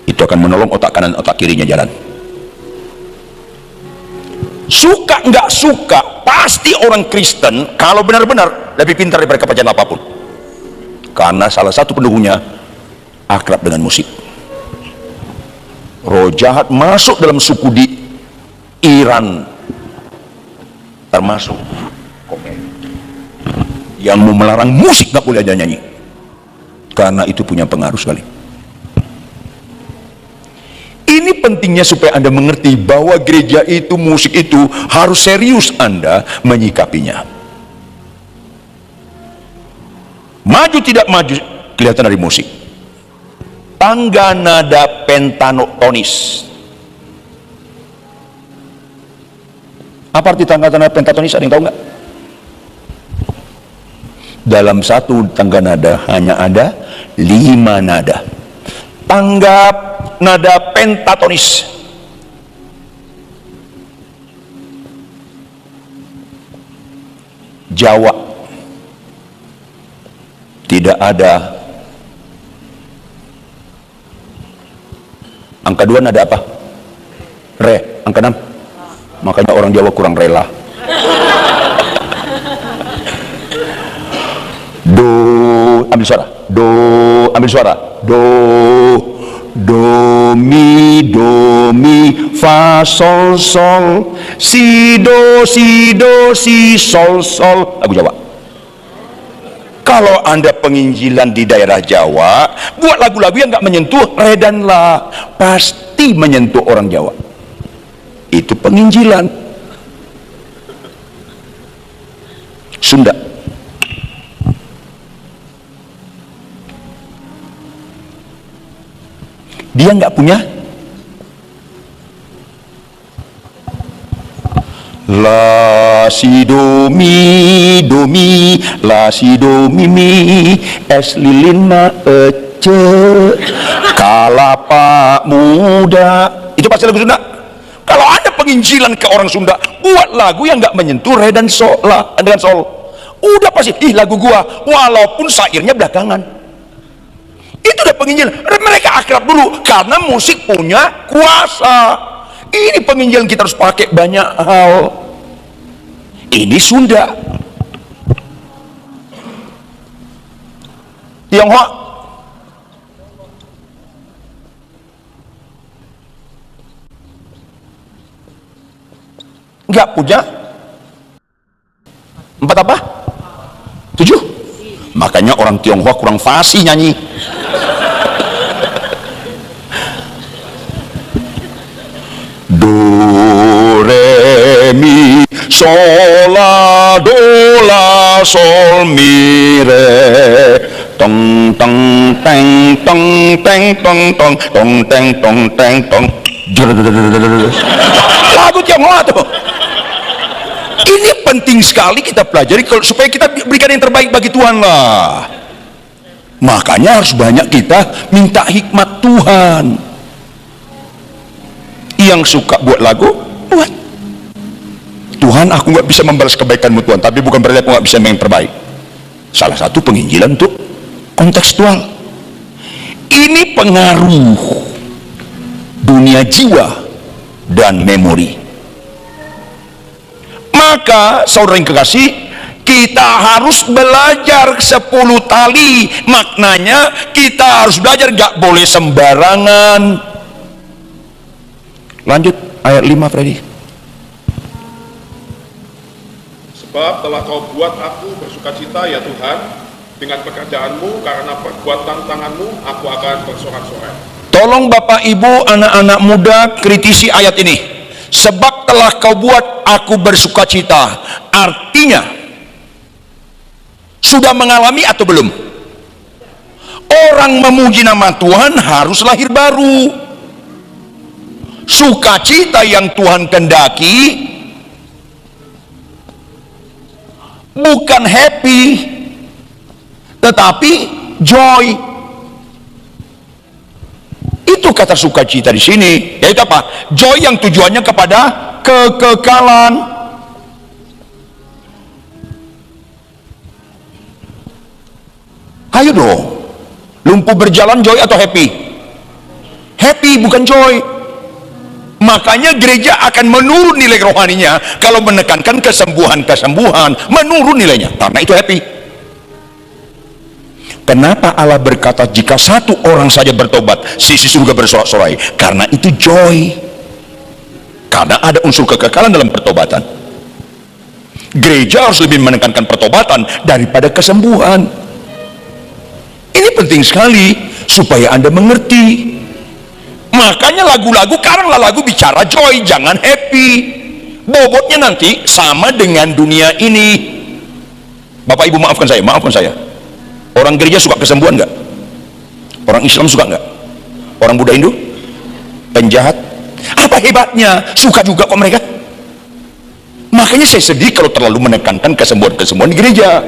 [SPEAKER 1] Itu akan menolong otak kanan, otak kirinya jalan. Suka nggak suka, pasti orang Kristen kalau benar-benar lebih pintar daripada kepercayaan apapun, karena salah satu pendukungnya akrab dengan musik. Roh jahat masuk dalam suku di Iran, termasuk Korea, yang mau melarang musik nggak boleh ada nyanyi, karena itu punya pengaruh sekali. Ini pentingnya supaya Anda mengerti bahwa gereja itu, musik itu harus serius Anda menyikapinya. Maju tidak maju kelihatan dari musik. Tangga nada pentatonis. Apa arti tangga nada pentatonis? Ada yang tahu nggak? Dalam satu tangga nada hanya ada 5 nada. Tangga nada pentatonis. Jawa tidak ada. Angka 2 nada apa? Re. Angka 6. Makanya orang Jawa kurang rela. Do, ambil suara. Do, ambil suara. Do, do mi fa sol sol, si do si sol sol. Lagu Jawa. Kalau Anda penginjilan di daerah Jawa, buat lagu-lagu yang nggak menyentuh re dan la, pasti menyentuh orang Jawa. Itu penginjilan. Sunda, dia nggak punya la si do mi la si do mi es lilin ma ece kalapa muda. Itu pasti lagu Sunda. Kalau ada penginjilan ke orang Sunda, buat lagu yang nggak menyentuh re dan sol la dengan sol, udah pasti lagu gua, walaupun syairnya belakangan. Itu udah penginjilan. Mereka akrab dulu karena musik punya kuasa. Ini penginjilan kita harus pakai banyak hal. Ini Sunda. Tionghoa nggak punya 4 apa? 7. Makanya orang Tionghoa kurang fasih nyanyi. Do re mi sol la do la sol mi re tong tong teng tong teng tong tong tong teng tong teng tong. Lagu Tionghoa tuh. Ini penting sekali kita pelajari supaya kita berikan yang terbaik bagi Tuhan lah. Makanya harus banyak kita minta hikmat Tuhan. Yang suka buat lagu, buat. Tuhan, aku nggak bisa membalas kebaikanmu Tuhan, tapi bukan berarti aku nggak bisa yang terbaik. Salah satu penginjilan untuk kontekstual. Ini pengaruh dunia jiwa dan memori. Maka saudara yang kekasih, kita harus belajar 10 tali. Maknanya kita harus belajar, nggak boleh sembarangan. Lanjut ayat 5 Freddy.
[SPEAKER 2] Sebab telah kau buat aku bersukacita ya Tuhan dengan pekerjaanmu, karena perbuatan tanganmu aku akan bersorak-sorai.
[SPEAKER 1] Tolong Bapak Ibu, anak-anak muda, kritisi ayat ini. Sebab telah kau buat aku bersukacita, artinya sudah mengalami atau belum? Orang memuji nama Tuhan harus lahir baru. Sukacita yang Tuhan kendaki bukan happy, tetapi joy. Itu kata sukacita di sini, yaitu apa? Joy yang tujuannya kepada kekekalan. Ayo dong, lumpuh berjalan joy atau happy? Happy, bukan joy. Makanya gereja akan menurun nilai rohaninya kalau menekankan kesembuhan, menurun nilainya, karena itu happy. Kenapa Allah berkata jika satu orang saja bertobat sisi surga bersorak-sorai? Karena itu joy, karena ada unsur kekekalan dalam pertobatan. Gereja harus lebih menekankan pertobatan daripada kesembuhan. Ini penting sekali supaya Anda mengerti. Makanya lagu-lagu, karanglah lagu bicara joy, jangan happy. Bobotnya nanti sama dengan dunia ini. Bapak Ibu maafkan saya. Orang gereja suka kesembuhan nggak? Orang Islam suka nggak? Orang Buddha Hindu? Penjahat? Apa hebatnya? Suka juga kok mereka. Makanya saya sedih kalau terlalu menekankan kesembuhan di gereja.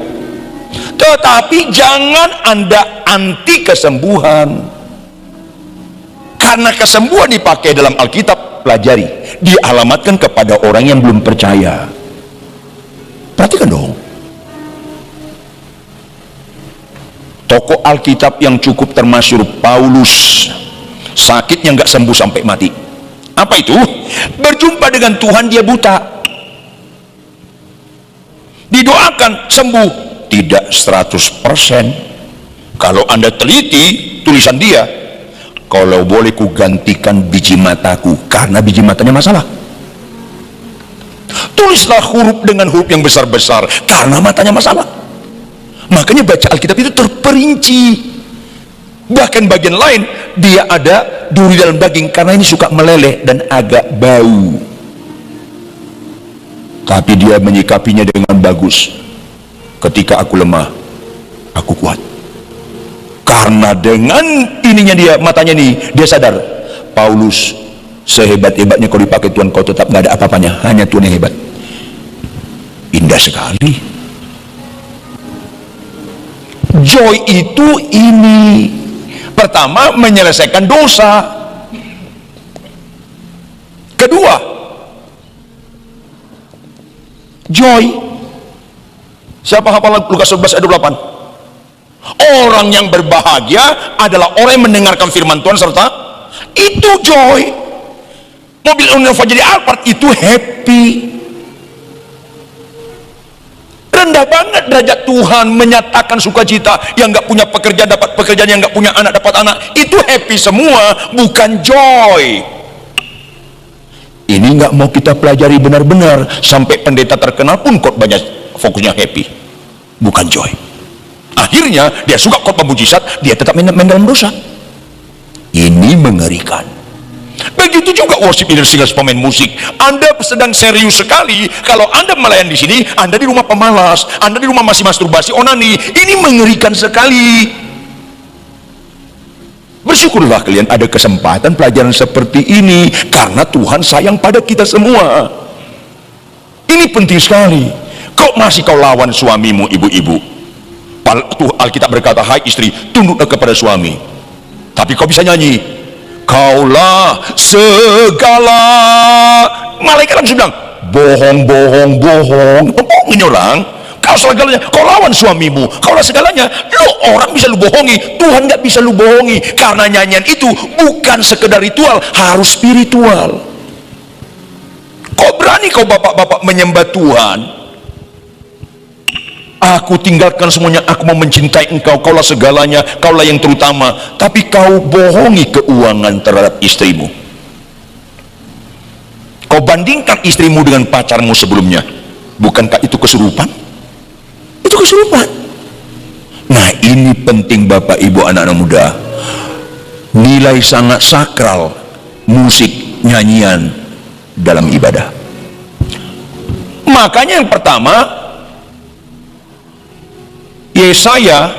[SPEAKER 1] Tetapi jangan Anda anti kesembuhan. Karena kesembuhan dipakai dalam Alkitab, pelajari. Dialamatkan kepada orang yang belum percaya. Perhatikan dong. Tokoh Alkitab yang cukup termasyhur, Paulus, sakitnya nggak sembuh sampai mati. Apa itu? Berjumpa dengan Tuhan dia buta. Didoakan sembuh, tidak 100%. Kalau Anda teliti tulisan dia, kalau boleh ku gantikan biji mataku, karena biji matanya masalah. Tulislah huruf dengan huruf yang besar-besar, karena matanya masalah. Makanya baca Alkitab itu terperinci. Bahkan bagian lain dia ada duri dalam daging, karena ini suka meleleh dan agak bau. Tapi dia menyikapinya dengan bagus. Ketika aku lemah, aku kuat. Karena dengan ininya dia, matanya nih, dia sadar, Paulus, sehebat-hebatnya kau dipakai Tuhan, kau tetap gak ada apa-apanya, hanya Tuhan yang hebat. Indah sekali. Joy itu ini, pertama menyelesaikan dosa, kedua joy. Siapa hafal Lukas 11 ayat 28? Orang yang berbahagia adalah orang yang mendengarkan firman Tuhan serta itu joy. Mobil Innova jadi Alphard itu happy. Rendah banget derajat Tuhan menyatakan sukacita. Yang nggak punya pekerjaan dapat pekerjaan, yang nggak punya anak dapat anak, itu happy semua, bukan joy. Ini nggak mau kita pelajari benar-benar. Sampai pendeta terkenal pun kok banyak fokusnya happy, bukan joy. Akhirnya dia suka khotbah mujizat, dia tetap main dalam dosa. Ini mengerikan. Begitu juga worship leader, pemain musik. Anda sedang serius sekali. Kalau Anda melayani di sini, Anda di rumah pemalas, Anda di rumah masih masturbasi, onani. Ini mengerikan sekali. Bersyukurlah kalian ada kesempatan pelajaran seperti ini, karena Tuhan sayang pada kita semua. Ini penting sekali. Kok masih kau lawan suamimu, ibu-ibu? Alkitab berkata, hai istri, tunduklah kepada suami. Tapi kau bisa nyanyi, kaulah segala. Malaikat langsung bilang, bohong. Bohongin orang. Kau segalanya, kau lawan suamimu, kaulah segalanya. Orang bisa lu bohongi, Tuhan nggak bisa lu bohongi. Karena nyanyian itu bukan sekedar ritual, harus spiritual. Kok berani kau bapak-bapak menyembah Tuhan? Aku tinggalkan semuanya, aku mau mencintai engkau, kaulah segalanya, kaulah yang terutama. Tapi kau bohongi keuangan terhadap istrimu. Kau bandingkan istrimu dengan pacarmu sebelumnya. Bukankah itu kesurupan? Itu kesurupan. Nah, ini penting Bapak Ibu anak-anak muda. Nilai sangat sakral musik, nyanyian dalam ibadah. Makanya yang pertama, Yesaya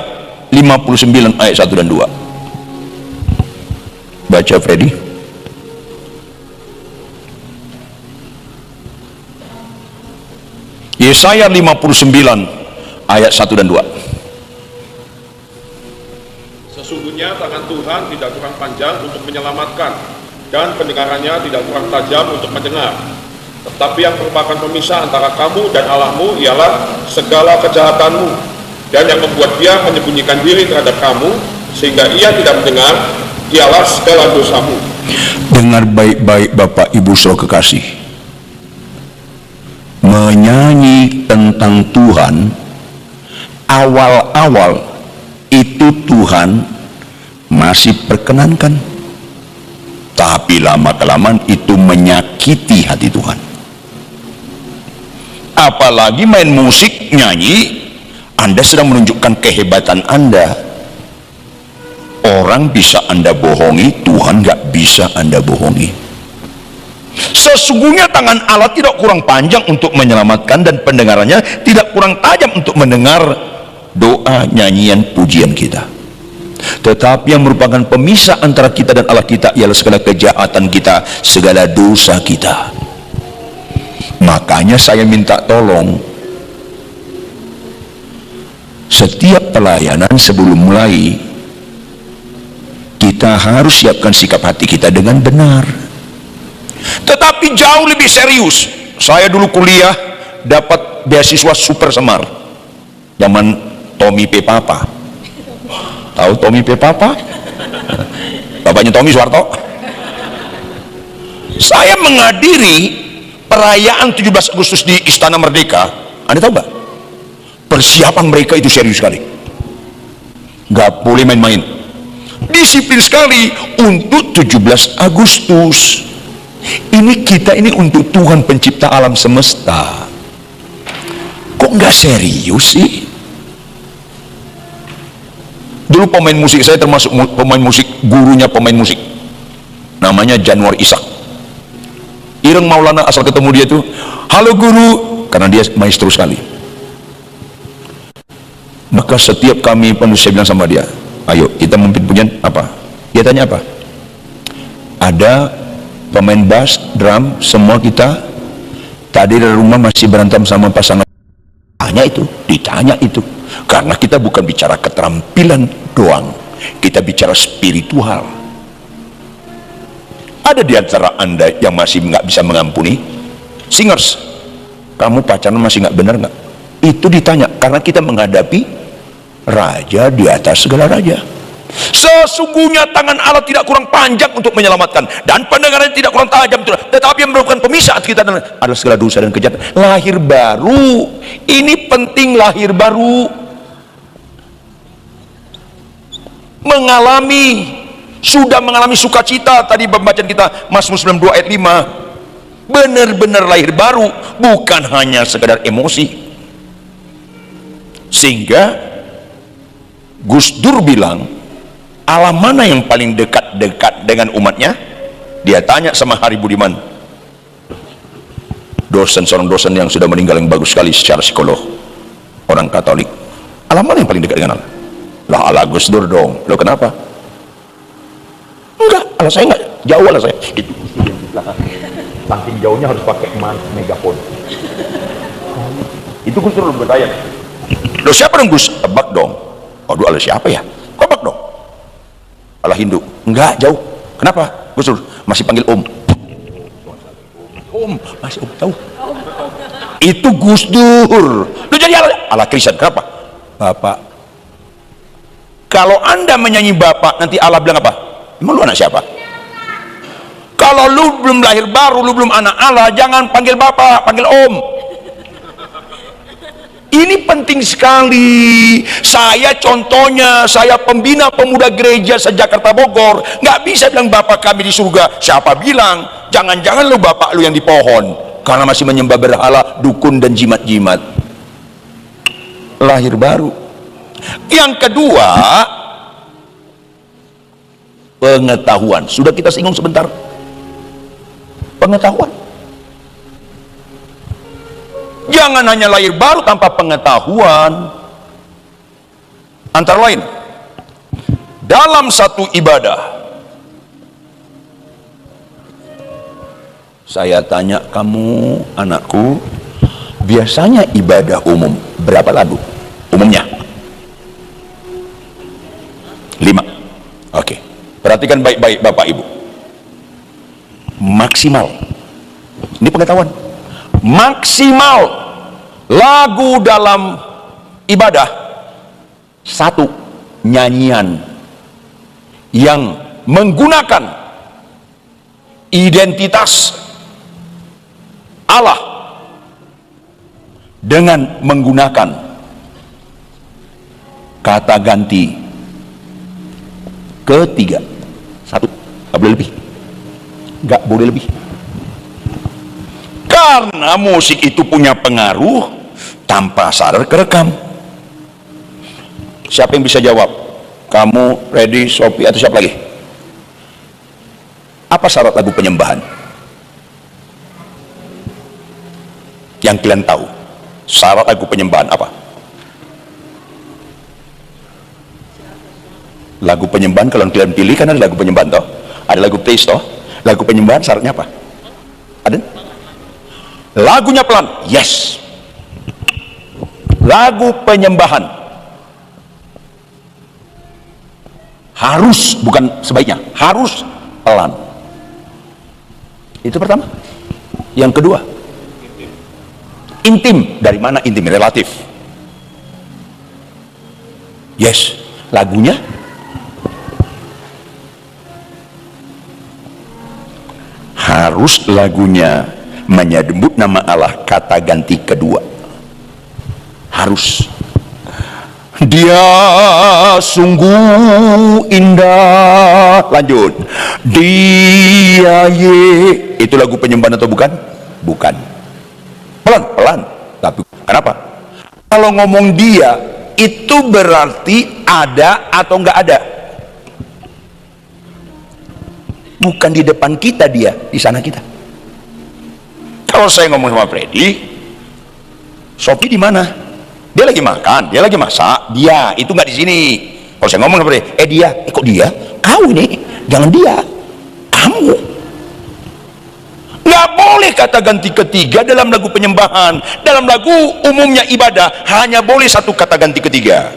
[SPEAKER 1] 59 ayat 1 dan 2. Baca Freddy. Yesaya 59 ayat 1 dan 2.
[SPEAKER 2] Sesungguhnya tangan Tuhan tidak kurang panjang untuk menyelamatkan, dan pendengarannya tidak kurang tajam untuk mendengar. Tetapi yang merupakan pemisah antara kamu dan Allahmu ialah segala kejahatanmu, dan yang membuat dia menyembunyikan diri terhadap kamu sehingga ia tidak mendengar ialah segala dosamu.
[SPEAKER 1] Dengar baik-baik Bapak Ibu Saudara kekasih, menyanyi tentang Tuhan awal-awal itu Tuhan masih perkenankan, tapi lama-kelamaan itu menyakiti hati Tuhan. Apalagi main musik, nyanyi, Anda sedang menunjukkan kehebatan Anda. Orang bisa Anda bohongi, Tuhan nggak bisa Anda bohongi. Sesungguhnya tangan Allah tidak kurang panjang untuk menyelamatkan, dan pendengarannya tidak kurang tajam untuk mendengar doa, nyanyian, pujian kita. Tetapi yang merupakan pemisah antara kita dan Allah kita ialah segala kejahatan kita, segala dosa kita. Makanya saya minta tolong, setiap pelayanan sebelum mulai kita harus siapkan sikap hati kita dengan benar. Tetapi jauh lebih serius, saya dulu kuliah dapat beasiswa super semar zaman Tommy P. Papa. Tahu Tommy P. Papa? Bapaknya Tommy Soeharto. Saya menghadiri perayaan 17 Agustus di Istana Merdeka. Anda tahu nggak? Persiapan mereka itu serius sekali, nggak boleh main-main, disiplin sekali untuk 17 Agustus. Ini kita ini untuk Tuhan pencipta alam semesta. Kok nggak serius sih? Dulu pemain musik saya termasuk pemain musik, gurunya pemain musik, namanya Januar Ishak. Ireng Maulana asal ketemu dia tuh, halo guru, karena dia maestro sekali. Maka setiap kami penulis, saya bilang sama dia, ayo kita memimpin pujian apa? Dia tanya apa? Ada pemain bass, drum, semua kita tadi dari rumah masih berantem sama pasangan. Ditanya itu, karena kita bukan bicara keterampilan doang, kita bicara spiritual. Ada di antara Anda yang masih nggak bisa mengampuni? Singers, kamu pacaran masih nggak benar nggak? Itu ditanya karena kita menghadapi raja di atas segala raja. Sesungguhnya tangan Allah tidak kurang panjang untuk menyelamatkan, dan pendengarannya tidak kurang tajam, tetapi yang merupakan pemisah kita adalah segala dosa dan kejahatan. Lahir baru, ini penting. Lahir baru, sudah mengalami sukacita. Tadi pembacaan kita Mazmur 92 ayat 5, benar-benar lahir baru, bukan hanya sekedar emosi. Sehingga Gus Dur bilang, Allah mana yang paling dekat dengan umatnya? Dia tanya sama Hari Budiman, seorang dosen yang sudah meninggal, yang bagus sekali secara psikolog, orang Katolik. Allah mana yang paling dekat dengan Allah? Lah Allah Gus Dur dong. Loh kenapa? Enggak, Allah saya enggak jauh, Allah saya itu Gus Dur yang di belakang, saking jauhnya harus pakai megafon. Itu Gus Dur belum bertanya, loh siapa dong Gus? Tebak dong. Aduh Allah siapa ya? Tebak dong. Allah Hindu. Enggak, jauh. Kenapa? Gus Dur masih panggil Om. Om, masih Om, tahu? Itu Gus Dur. Lu jadi Allah Kristen. Kenapa? Bapak. Kalau Anda menyanyi Bapak, nanti Allah bilang apa? Emang lu anak siapa? Kalau lu belum lahir baru, lu belum anak Allah, jangan panggil Bapak, panggil Om. Ini penting sekali. Saya contohnya, saya pembina pemuda gereja se-Jakarta Bogor, nggak bisa bilang Bapak kami di surga. Siapa bilang? Jangan-jangan lu Bapak lu yang di pohon, karena masih menyembah berhala, dukun dan jimat-jimat. Lahir baru. Yang kedua, pengetahuan. Sudah kita singgung sebentar. Pengetahuan. Jangan hanya lahir baru tanpa pengetahuan. Antara lain, dalam satu ibadah. Saya tanya kamu, anakku, biasanya ibadah umum berapa lagu umumnya? 5. Oke, perhatikan baik-baik Bapak Ibu. Maksimal, ini pengetahuan, maksimal lagu dalam ibadah 1 nyanyian yang menggunakan identitas Allah dengan menggunakan kata ganti ketiga. 1, nggak boleh lebih, nggak boleh lebih, karena musik itu punya pengaruh tanpa sadar kerekam. Siapa yang bisa jawab? Kamu, Ready, Sophie, atau siapa lagi? Apa syarat lagu penyembahan? Yang kalian tahu syarat lagu penyembahan apa? Lagu penyembahan kalau kalian pilih kan ada lagu penyembahan toh, ada lagu praise toh. Lagu penyembahan syaratnya apa? Ada? Lagunya pelan, yes. Lagu penyembahan harus, bukan sebaiknya, harus pelan. Itu pertama. Yang kedua, intim. Dari mana intim? Relatif. Yes, lagunya harus, lagunya menyebut nama Allah, kata ganti kedua harus. Dia sungguh indah, lanjut, dia itu lagu penyembahan atau bukan? Bukan. Pelan-pelan. Tapi kenapa? Kalau ngomong dia itu berarti ada atau enggak ada, bukan di depan kita, dia di sana kita. Kalau saya ngomong sama Freddy, Sophie di mana? Dia lagi makan, dia lagi masak, dia itu nggak di sini. Kalau saya ngomong sama dia, dia, kok dia? Kau ini, jangan dia, kamu. Nggak boleh kata ganti ketiga dalam lagu penyembahan. Dalam lagu umumnya ibadah hanya boleh 1 kata ganti ketiga.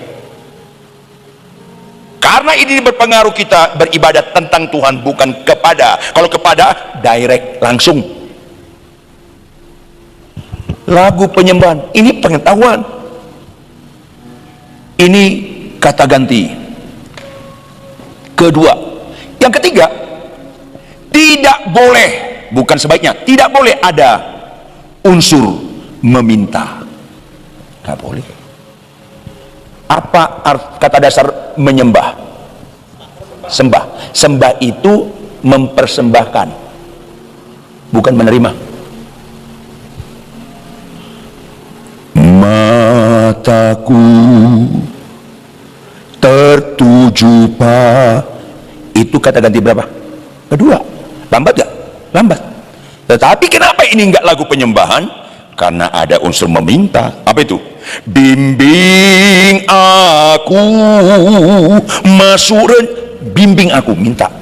[SPEAKER 1] Karena ini berpengaruh kita beribadat tentang Tuhan, bukan kepada. Kalau kepada, direct, langsung. Lagu penyembahan ini pengetahuan. Ini kata ganti kedua. Yang ketiga, tidak boleh, bukan sebaiknya, tidak boleh ada unsur meminta. Nggak boleh. Apa kata dasar menyembah? Sembah. Sembah itu mempersembahkan, bukan menerima. Mataku tertuju itu kata ganti berapa? Kedua. Lambat gak? Lambat. Tetapi kenapa ini enggak lagu penyembahan? Karena ada unsur meminta. Apa itu? Bimbing aku masuk, bimbing aku, minta.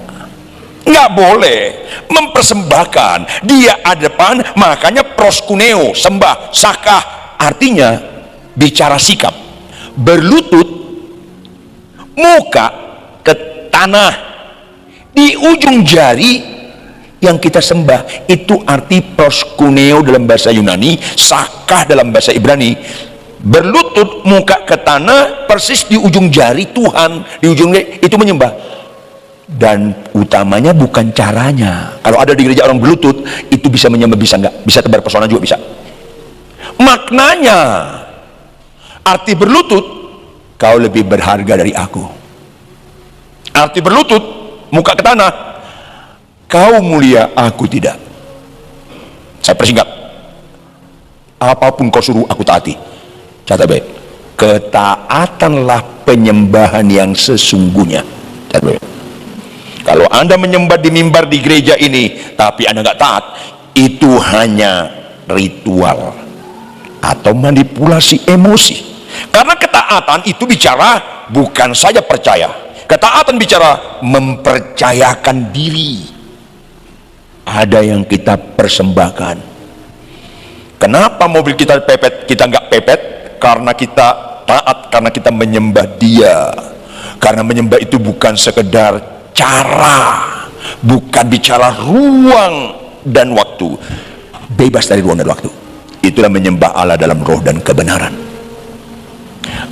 [SPEAKER 1] Nggak boleh mempersembahkan, dia ada depan. Makanya proskuneo, sembah, sakah, artinya bicara sikap, berlutut, muka ke tanah, di ujung jari yang kita sembah. Itu arti proskuneo dalam bahasa Yunani, sakah dalam bahasa Ibrani. Berlutut, muka ke tanah, persis di ujung jari Tuhan, di ujung jari, itu menyembah. Dan utamanya bukan caranya. Kalau ada di gereja orang berlutut, itu bisa menyembah, bisa enggak? Bisa tebar pesona juga bisa. Maknanya, arti berlutut, kau lebih berharga dari aku. Arti berlutut, muka ke tanah, kau mulia, aku tidak. Saya persingkat, apapun kau suruh aku taati. Catat baik, ketaatanlah penyembahan yang sesungguhnya. Catat baik. Kalau Anda menyembah di mimbar di gereja ini tapi Anda nggak taat, itu hanya ritual atau manipulasi emosi. Karena ketaatan itu bicara bukan saja percaya. Ketaatan bicara mempercayakan diri. Ada yang kita persembahkan. Kenapa mobil kita pepet, kita nggak pepet? Karena kita taat, karena kita menyembah Dia. Karena menyembah itu bukan sekedar cara, bukan bicara ruang dan waktu, bebas dari ruang dan waktu. Itulah menyembah Allah dalam roh dan kebenaran.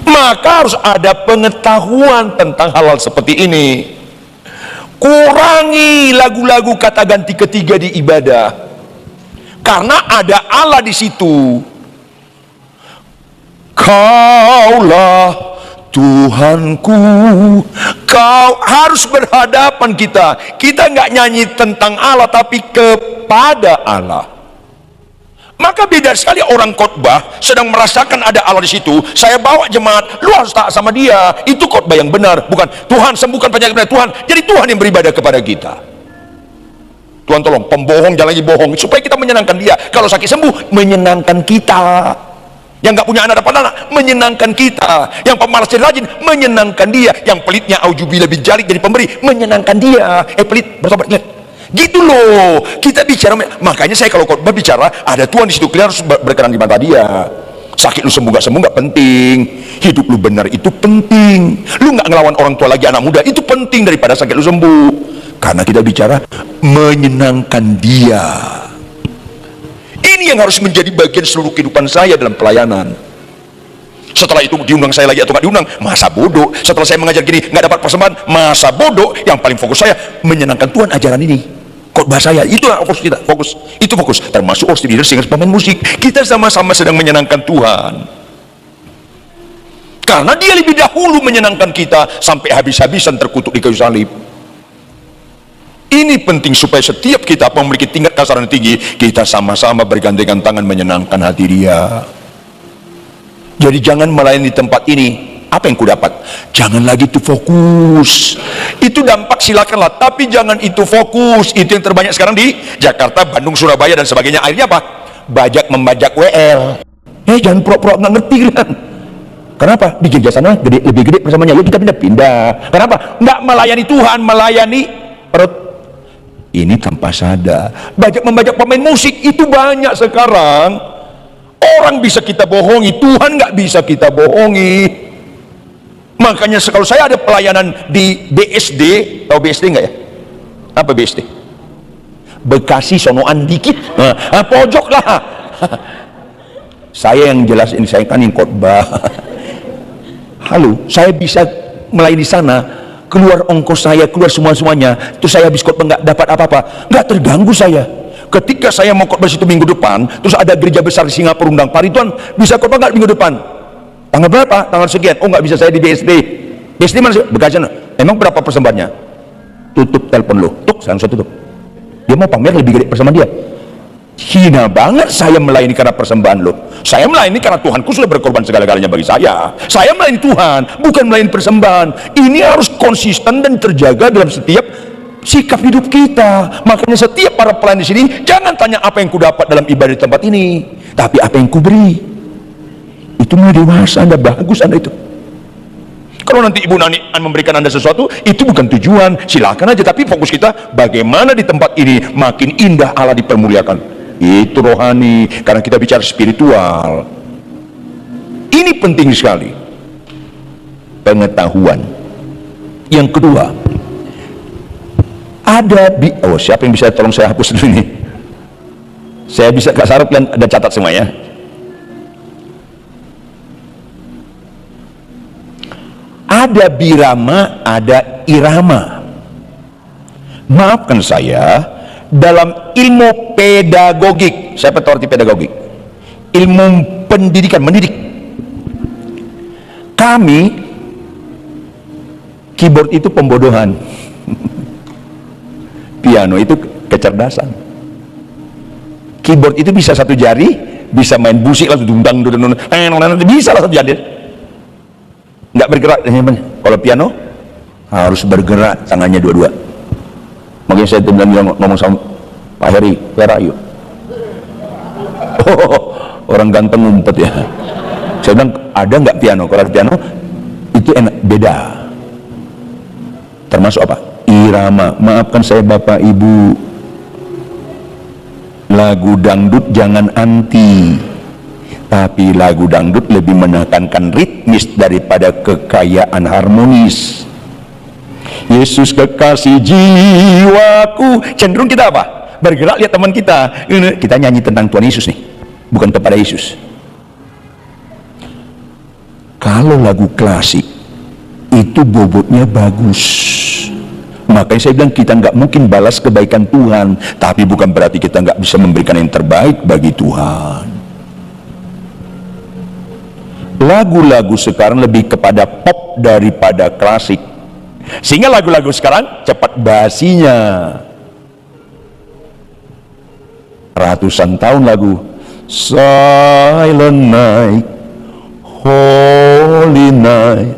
[SPEAKER 1] Maka harus ada pengetahuan tentang hal-hal seperti ini. Kurangi lagu-lagu kata ganti ketiga di ibadah, karena ada Allah di situ. Kaulah Tuhanku, Kau harus berhadapan kita. Kita nggak nyanyi tentang Allah, tapi kepada Allah. Maka beda sekali orang khotbah sedang merasakan ada Allah di situ. Saya bawa jemaat, lu harus taat sama Dia. Itu khotbah yang benar, bukan Tuhan sembuhkan penyakit benar Tuhan. Jadi Tuhan yang beribadah kepada kita. Tuhan tolong, pembohong jangan lagi bohong supaya kita menyenangkan Dia. Kalau sakit sembuh, menyenangkan kita. Yang nggak punya anak dapat anak, menyenangkan kita. Yang pemalas jadi rajin, menyenangkan Dia. Yang pelitnya auzubillah bijalik jadi pemberi, menyenangkan Dia. Pelit bertobat, lihat. Gitu loh, kita bicara. Makanya saya kalau khotbah bicara ada Tuhan di situ, kalian harus berkenan di mata Dia. Sakit lu sembuh gak sembuh gak penting, hidup lu benar itu penting. Lu nggak ngelawan orang tua lagi, anak muda itu penting daripada sakit lu sembuh. Karena kita bicara menyenangkan Dia. Ini yang harus menjadi bagian seluruh kehidupan saya dalam pelayanan. Setelah itu diundang saya lagi atau nggak diundang, masa bodoh. Setelah saya mengajar gini nggak dapat persembahan, masa bodoh. Yang paling fokus saya menyenangkan Tuhan ajaran ini. Khotbah saya, itulah fokus kita, fokus. Itu fokus, termasuk worship leader, singers, pemain musik. Kita sama-sama sedang menyenangkan Tuhan. Karena Dia lebih dahulu menyenangkan kita sampai habis-habisan terkutuk di kayu salib. Ini penting supaya setiap kita memiliki tingkat kasaran tinggi, kita sama-sama bergandengan tangan menyenangkan hati Dia. Jadi jangan melayani di tempat ini. Apa yang ku dapat? Jangan lagi itu fokus. Itu dampak silakanlah, tapi jangan itu fokus. Itu yang terbanyak sekarang di Jakarta, Bandung, Surabaya dan sebagainya. Akhirnya apa? Bajak membajak WL. Jangan pura-pura nggak ngerti kan? Kenapa? Di gereja sana gede, lebih gede persamanya. Yuk kita pindah-pindah. Kenapa? Nggak melayani Tuhan, melayani perut. Ini tanpa sadar. Bajak membajak pemain musik itu banyak sekarang. Orang bisa kita bohongi, Tuhan nggak bisa kita bohongi. Makanya kalau saya ada pelayanan di BSD, tahu BSD nggak ya? Apa BSD? Bekasi sonoan dikit, pojok lah. Saya yang jelasin, saya kan yang khotbah. Halo, saya bisa melayani di sana, keluar ongkos saya, keluar semuanya. Terus saya habis khotbah nggak dapat apa-apa, nggak terganggu saya. Ketika saya mau khotbah situ minggu depan, terus ada gereja besar di Singapura undang, Pak Ridwan bisa khotbah nggak minggu depan? Tanggal berapa? Tanggal sekian. Oh nggak bisa, saya di BSD. BSD mana sih? Bekasi. Emang berapa persembahannya? Tutup telepon lo. Tuk, saya tutup. Dia mau pamer lebih gede persembahan dia. Hina banget saya melayani karena persembahan lo. Saya melayani karena Tuhanku sudah berkorban segala-galanya bagi saya. Saya melayani Tuhan, bukan melayani persembahan. Ini harus konsisten dan terjaga dalam setiap sikap hidup kita. Makanya setiap para pelayan di sini jangan tanya apa yang ku dapat dalam ibadah di tempat ini, tapi apa yang ku beri. Itu mulai dewasa, Anda bagus Anda itu. Kalau nanti Ibu Nani memberikan Anda sesuatu, itu bukan tujuan, silakan aja. Tapi fokus kita bagaimana di tempat ini makin indah Allah dipermuliakan. Itu rohani, karena kita bicara spiritual. Ini penting sekali. Pengetahuan. Yang kedua, ada siapa yang bisa tolong saya hapus dulu ini? Saya bisa Kak Sarap kan ada catat semua ya. Ada birama, ada irama. Maafkan saya, dalam ilmu pedagogik, saya tahu arti pedagogik, ilmu pendidikan, mendidik. Kami, keyboard itu pembodohan, piano itu kecerdasan. Keyboard itu bisa satu jari, bisa main musik langsung dundang, bisa langsung jadi. Nggak bergerak. Kalau piano harus bergerak tangannya dua-dua. Makanya saya bilang ngomong sama Pak Heri, where are you? Orang ganteng ngumpet ya. Saya bilang ada nggak piano? Kalau ada piano itu enak, beda. termasuk apa? Irama. Maafkan saya Bapak Ibu, lagu dangdut jangan anti, tapi lagu dangdut lebih menekankan ritmis daripada kekayaan harmonis. Yesus kekasih jiwaku, cenderung kita apa? Bergerak, lihat teman kita nyanyi tentang Tuhan Yesus nih, bukan kepada Yesus. Kalau lagu klasik itu bobotnya bagus, makanya saya bilang kita nggak mungkin balas kebaikan Tuhan, tapi bukan berarti kita nggak bisa memberikan yang terbaik bagi Tuhan. Lagu-lagu sekarang lebih kepada pop daripada klasik, sehingga lagu-lagu sekarang cepat basinya. Ratusan tahun lagu Silent Night, Holy Night,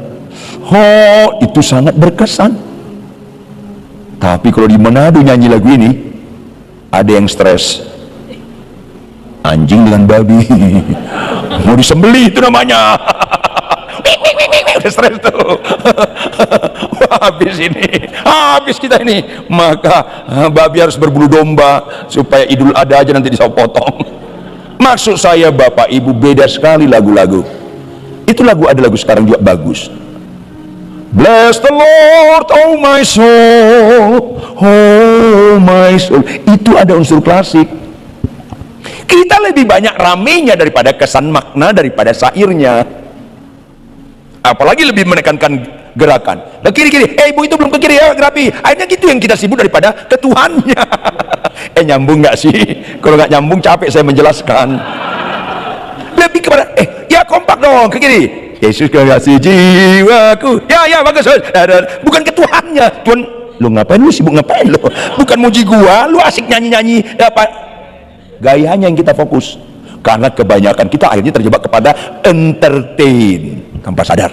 [SPEAKER 1] itu sangat berkesan. Tapi kalau di Manado nyanyi lagu ini, ada yang stres. Anjing dengan babi mau disembelih itu namanya. Udah stres tuh. Habis kita ini. Maka babi harus berbulu domba supaya Idul Adha aja nanti disopotong. Maksud saya Bapak Ibu, beda sekali lagu-lagu. Itu ada lagu sekarang juga bagus. Bless the Lord, oh my soul, oh my soul. Itu ada unsur klasik. Kita lebih banyak ramenya daripada kesan makna daripada syairnya. Apalagi lebih menekankan gerakan. Nah, kiri-kiri, ibu itu belum ke kiri ya, gerapi. Akhirnya gitu yang kita sibuk daripada ke Tuhannya. Nyambung nggak sih? Kalau nggak nyambung capek saya menjelaskan. Lebih kepada, ya kompak dong ke kiri. Yesus kekasih jiwaku. Ya bagus. Bukan ke Tuhannya. Tuhan, lu ngapain, lu sibuk ngapain lu? Bukan muji gua, lu asik nyanyi-nyanyi apa? Gayanya yang kita fokus. Karena kebanyakan kita akhirnya terjebak kepada entertain tanpa sadar.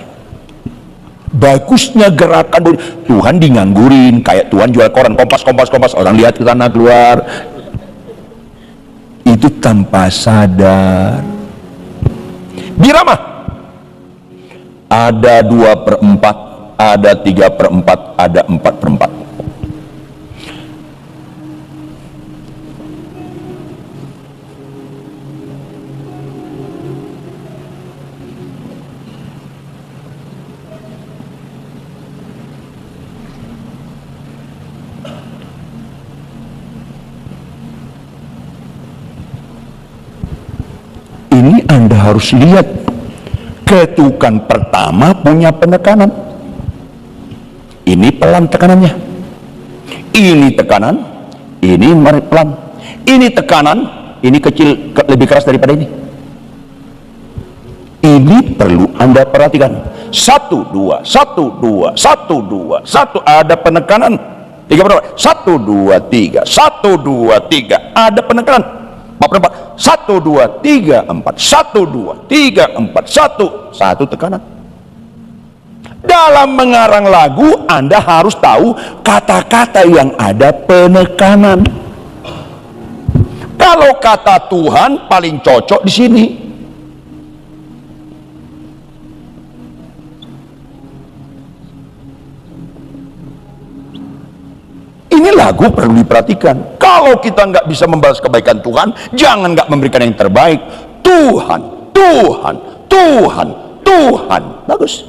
[SPEAKER 1] Bagusnya gerakan Tuhan diganggurin, kayak Tuhan jual koran kompas, orang lihat ke sana keluar. Itu tanpa sadar. Birama. Ada 2/4, ada 3/4, ada 4/4. Ini Anda harus lihat, ketukan pertama punya penekanan. Ini pelan tekanannya, ini tekanan, ini pelan, ini tekanan, ini kecil, lebih keras daripada ini. Ini perlu Anda perhatikan. 1, 2, 1, 2, 1, 2, 1, ada penekanan. 3 berapa? 1, 2, 3, 1, 2, 3, ada penekanan. 4, 1, 2, 3, 4, 1, 2, 3, 4, 1 tekanan. Dalam mengarang lagu Anda harus tahu kata-kata yang ada penekanan. Kalau kata Tuhan paling cocok di sini. Ini lagu perlu diperhatikan. Kalau kita nggak bisa membalas kebaikan Tuhan, jangan nggak memberikan yang terbaik. Tuhan, bagus.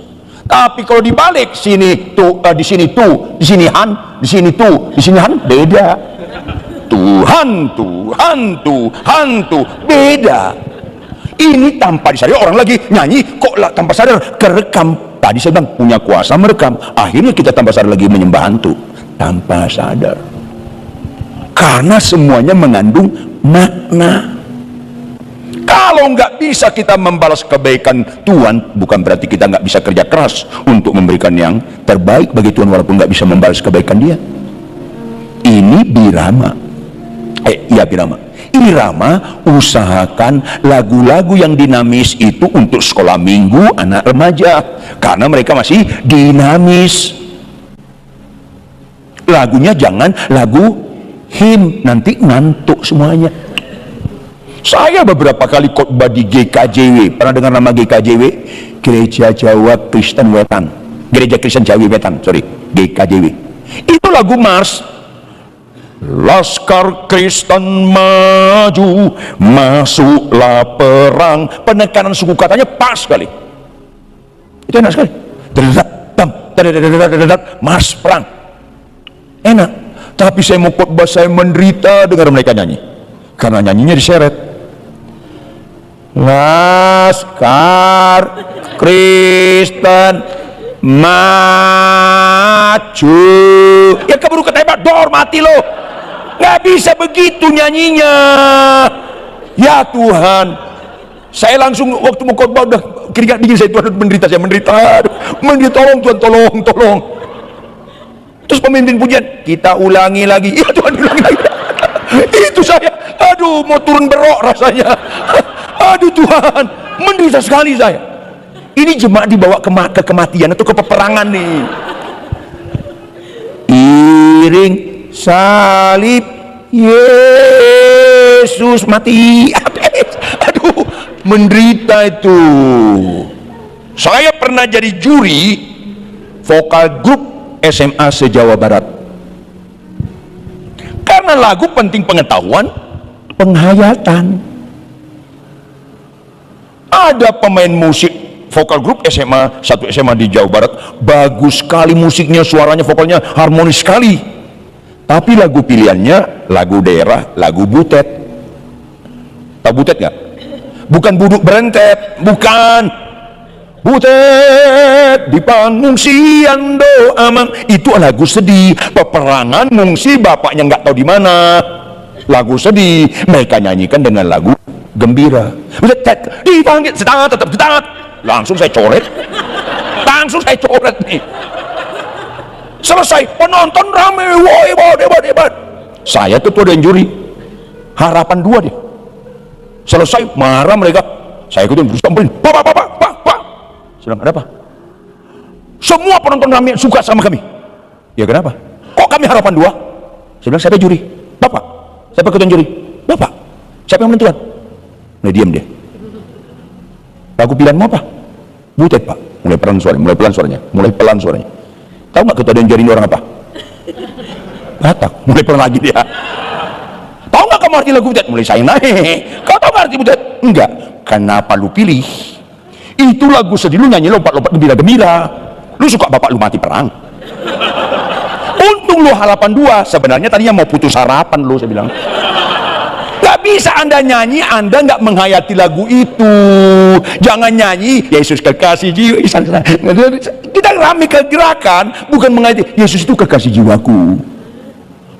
[SPEAKER 1] Tapi kalau dibalik, sini tuh, di sini tuh, di sini han, di sini tuh, di sini han, beda. Tuhan, beda. Ini tanpa disadari, orang lagi nyanyi kok tanpa sadar kerekam. Tadi saya bilang punya kuasa merekam. Akhirnya kita tanpa sadar lagi menyembah hantu. Tanpa sadar, karena semuanya mengandung makna. Kalau nggak bisa kita membalas kebaikan Tuhan, bukan berarti kita nggak bisa kerja keras untuk memberikan yang terbaik bagi Tuhan walaupun nggak bisa membalas kebaikan Dia. Ini birama. Birama. Irama, usahakan lagu-lagu yang dinamis itu untuk sekolah minggu anak remaja, karena mereka masih dinamis. Lagunya jangan lagu him, nanti ngantuk semuanya. Saya beberapa kali khotbah di GKJW. Pernah dengar nama GKJW? Gereja Jawa Kristen Wetan. Gereja Kristen Jawa Wetan, GKJW. Itu lagu Mars. Laskar Kristen maju, masuklah perang. Penekanan suku katanya pas sekali. Itu enak sekali. Mars perang. Enak. Tapi saya mau khotbah, saya menderita dengar mereka nyanyi. Karena nyanyinya diseret. Laskar Kristen maju. Ya keburu ketembak, dor, mati lo. Nggak bisa begitu nyanyinya. Ya Tuhan, saya langsung waktu mau khotbah udah keringat dingin, saya Tuhan menderita, saya menderita, tolong Tuhan, tolong. Terus pemimpin pujian, kita ulangi lagi. Ya Tuhan, ulangi lagi. Itu saya, aduh mau turun berok rasanya. Aduh Tuhan, menderita sekali saya. Ini jemaat dibawa ke kematian atau ke peperangan nih. Iring salib Yesus mati. Aduh, menderita itu. Saya pernah jadi juri vokal grup SMA se-Jawa Barat. Karena lagu penting pengetahuan, penghayatan. Ada pemain musik vokal grup SMA, satu SMA di Jawa Barat, bagus sekali musiknya, suaranya, vokalnya harmonis sekali. Tapi lagu pilihannya lagu daerah, lagu butet. Tahu butet nggak? Bukan buduk berentet, bukan. Butet di pengungsian doa mang. Itu lagu sedih, peperangan ngungsi, bapaknya nggak tahu di mana. Lagu sedih, mereka nyanyikan dengan lagu gembira. Butet dipanggil, tetap langsung saya coret nih. Selesai, penonton rame, woi, hebat. Saya ketua dan juri, harapan 2 dia. Selesai, marah mereka. Saya ikutin, berusaha samperin, pak. Saya bilang, ada apa? Semua penonton rame suka sama kami. Ya kenapa? Kok kami harapan 2? Saya bilang, siapa juri? Bapak. Siapa ketua juri? Bapak. Siapa yang menentukan? Nah, diam dia. Lagu pilihan mau apa? Butet pak. Mulai pelan suaranya. Tahu nggak ketua dan juri ini orang apa? Batak. Mulai pelan lagi dia. Tahu nggak kamu arti lagu butet? Mulai saya naik. Kau tahu nggak arti butet? Enggak. Kenapa lu pilih? Itu lagu sedih, lu nyanyi lompat-lompat gembira-gembira. Lu suka bapak lu mati perang. Untung lu harapan 2. Sebenarnya tadinya mau putus harapan lu, saya bilang. Gak bisa Anda nyanyi, Anda nggak menghayati lagu itu. Jangan nyanyi Yesus kekasih jiwa. Kita rame ke gerakan, bukan menghayati Yesus itu kekasih jiwaku.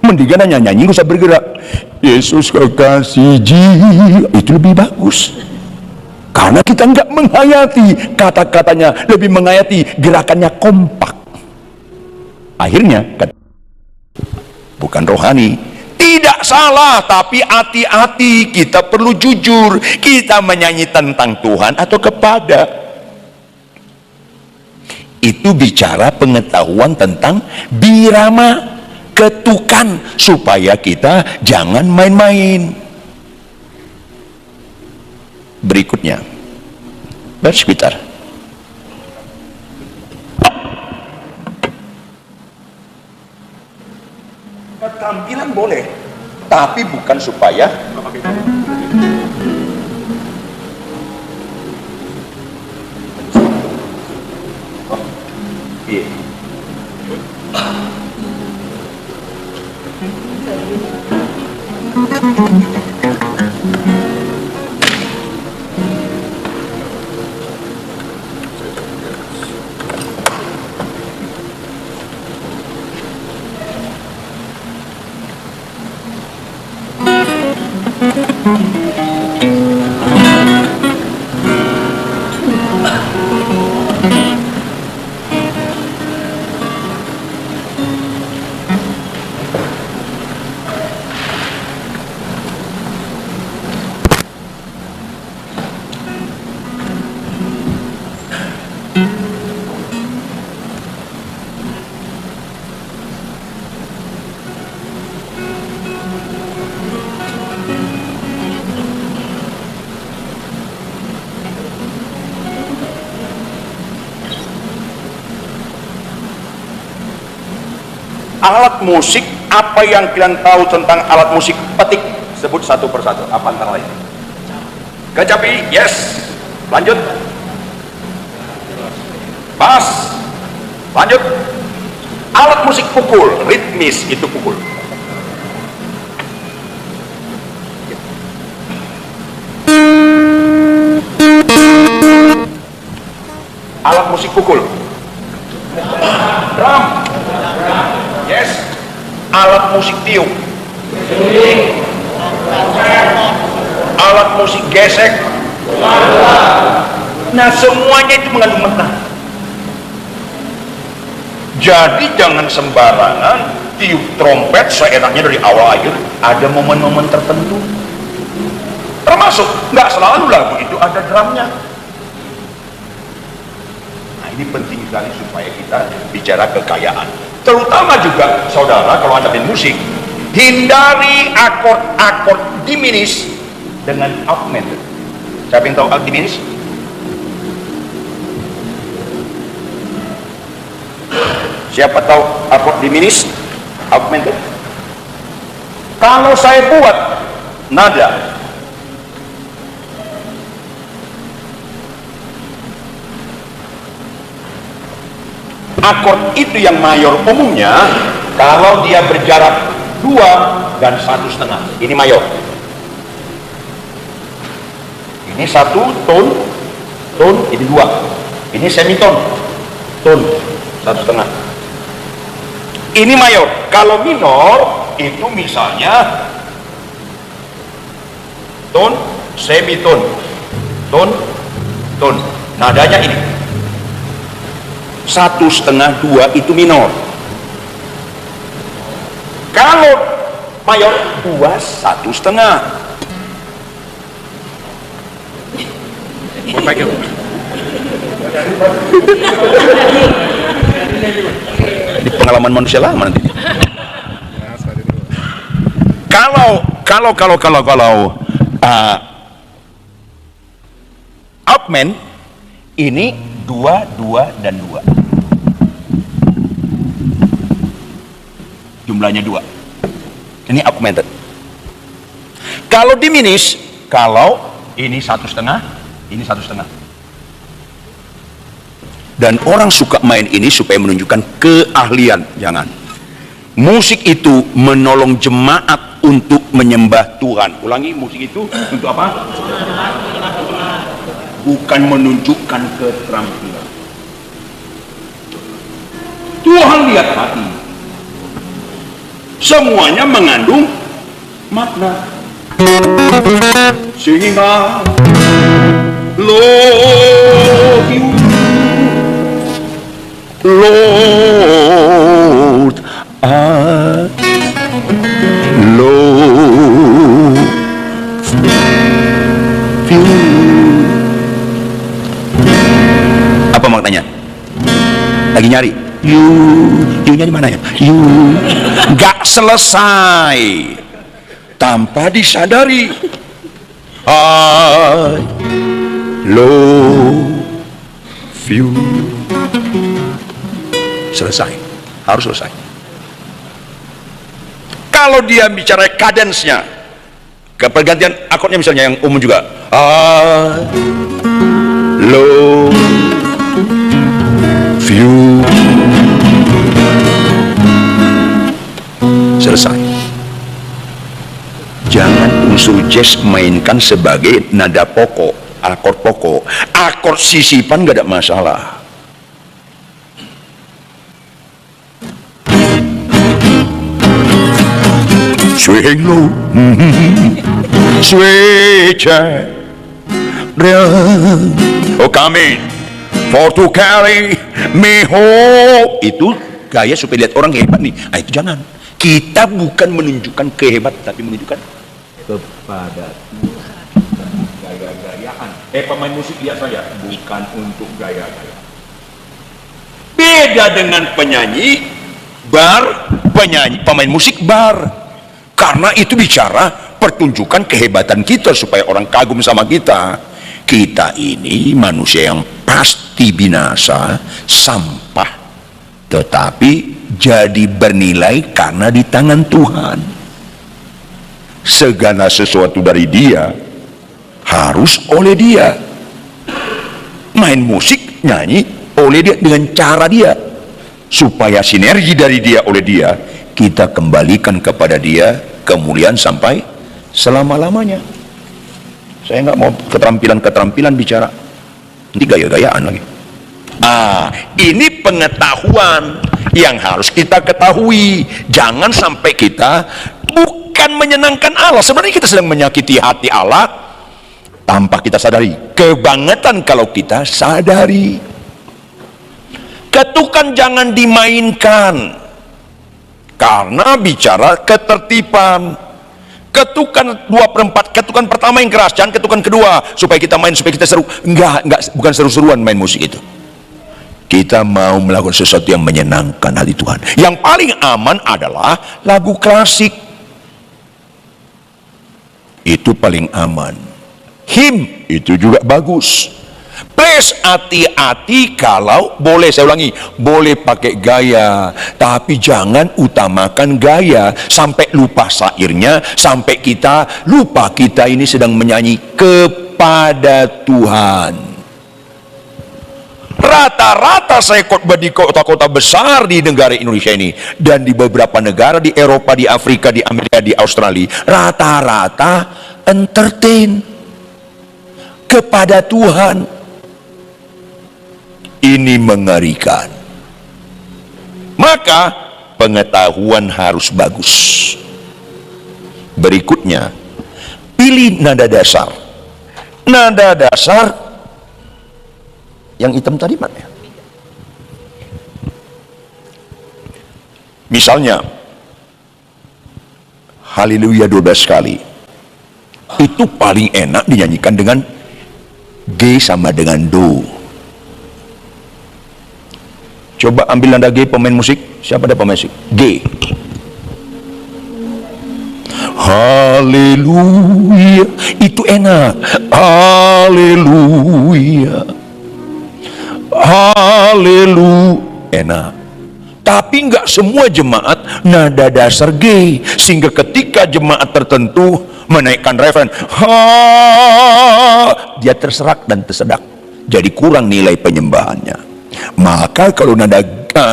[SPEAKER 1] Mendingan hanya nyanyi, nggak usah bergerak. Yesus kekasih jiwa, itu lebih bagus. Karena kita nggak menghayati kata-katanya, lebih menghayati gerakannya kompak. Akhirnya bukan rohani. Tidak salah, tapi hati-hati, kita perlu jujur. Kita menyanyi tentang Tuhan atau kepada. Itu bicara pengetahuan tentang birama, ketukan, supaya kita jangan main-main. Berikutnya, bersekitar. Ketampilan boleh, tapi bukan supaya Alat musik, apa yang kalian tahu tentang alat musik? Petik, sebut satu persatu. Apa antara lain? Kecapi, yes. Lanjut. Bass, lanjut. Alat musik pukul, ritmis itu pukul. Alat musik pukul. Drum, yes. Alat musik tiup. Alat musik gesek. Nah, semuanya itu mengandung makna. Jadi jangan sembarangan tiup trompet seenaknya dari awal akhir. Ada momen-momen tertentu. Termasuk nggak selalu lagu itu ada drumnya. Nah, ini penting sekali supaya kita bicara kekayaan. Terutama juga saudara, kalau anda main musik, hindari akord-akord diminis dengan augmented. Siapa yang tahu diminis? Siapa tahu akord diminis, augmented? Kalau saya buat nada akord itu yang mayor umumnya, kalau dia berjarak 2 dan 1,5, ini mayor. Ini 1 tone, ini 2, ini semiton, tone 1,5. Ini mayor. Kalau minor itu misalnya tone, semiton, tone. Nadanya ini 1,5, 2 itu minor. Kalau mayor 2, 1,5. Di pengalaman manusia lama nanti. Kalau augment ini 2, 2 dan 2. Jumlahnya 2. Ini augmented. Kalau diminish, kalau ini 1,5, ini 1,5. Dan orang suka main ini supaya menunjukkan keahlian. Jangan. Musik itu menolong jemaat untuk menyembah Tuhan. Ulangi, musik itu untuk apa? Bukan menunjukkan keterampilan. Tuhan lihat hati. Semuanya mengandung makna. Sehingga love you, Lord, I love you. Apa maknanya? Lagi nyari. You nya di mana ya? You nggak selesai tanpa disadari. I love you. Selesai, harus selesai. Kalau dia bicara kadensnya, kepergantian akordnya misalnya yang umum juga, I love you. Selesai. Jangan unsur jazz mainkan sebagai nada pokok, akord pokok. Akord sisipan gak ada masalah. Swing low, switch oh coming for to carry me home. Itu gaya supaya lihat orang hebat nih. Nah, itu jangan. Kita bukan menunjukkan kehebatan, tapi menunjukkan kepada Tuhan. Gaya-gayaan. Pemain musik lihat saya, bukan untuk gaya-gaya. Beda dengan penyanyi bar, pemain musik bar. Karena itu bicara pertunjukan kehebatan kita supaya orang kagum sama kita. Kita ini manusia yang pasti binasa, sampah. tetapi jadi bernilai karena di tangan Tuhan. Segala sesuatu dari Dia harus oleh Dia. Main musik, nyanyi oleh Dia dengan cara Dia, supaya sinergi dari Dia oleh Dia kita kembalikan kepada Dia kemuliaan sampai selama-lamanya. Saya nggak mau keterampilan bicara, nanti gaya-gayaan lagi. Ini pengetahuan yang harus kita ketahui. Jangan sampai kita bukan menyenangkan Allah, sebenarnya kita sedang menyakiti hati Allah tanpa kita sadari. Kebangetan kalau kita sadari. Ketukan jangan dimainkan, karena bicara ketertiban. Ketukan 2/4, ketukan pertama yang keras, jangan ketukan kedua supaya kita main, supaya kita seru. Enggak, bukan seru-seruan main musik itu. Kita mau melakukan sesuatu yang menyenangkan hati Tuhan. Yang paling aman adalah lagu klasik. Itu paling aman. Hymn itu juga bagus. Please, hati-hati kalau boleh, saya ulangi, boleh pakai gaya, tapi jangan utamakan gaya sampai lupa syairnya, sampai kita lupa kita ini sedang menyanyi kepada Tuhan. Rata-rata saya khotbah di kota-kota besar di negara Indonesia ini, dan di beberapa negara di Eropa, di Afrika, di Amerika, di Australia, rata-rata entertain kepada Tuhan. Ini mengerikan. Maka pengetahuan harus bagus. Berikutnya, pilih nada dasar. Nada dasar yang hitam tadi mana? Misalnya Haleluya 12 kali. Itu paling enak dinyanyikan dengan G sama dengan Do. Coba ambil nada G pemain musik. Siapa ada pemain musik? G. Haleluya. Itu enak. Haleluya. Haleluya. Enak. Tapi nggak semua jemaat nada dasar G, sehingga ketika jemaat tertentu menaikkan referen, dia terserak dan tersedak. Jadi kurang nilai penyembahannya. Maka kalau nada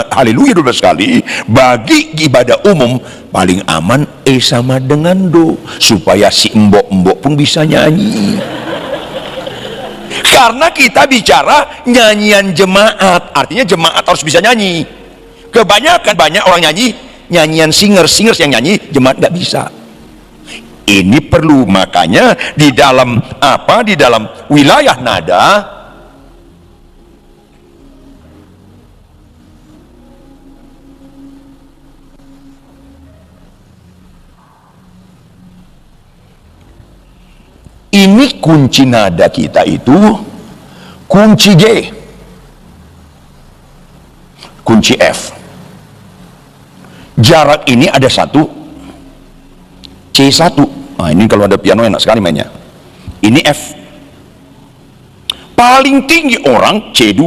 [SPEAKER 1] Haleluya 12 kali bagi ibadah umum paling aman E sama dengan Do, supaya si embok-embok pun bisa nyanyi. Karena kita bicara nyanyian jemaat, artinya jemaat harus bisa nyanyi. Kebanyakan banyak orang nyanyi nyanyian singers yang nyanyi, jemaat nggak bisa. Ini perlu, makanya di dalam wilayah nada ini, kunci nada kita itu kunci G, kunci F. Jarak ini ada 1, C1. Nah, ini kalau ada piano enak sekali mainnya. Ini F. Paling tinggi orang C2.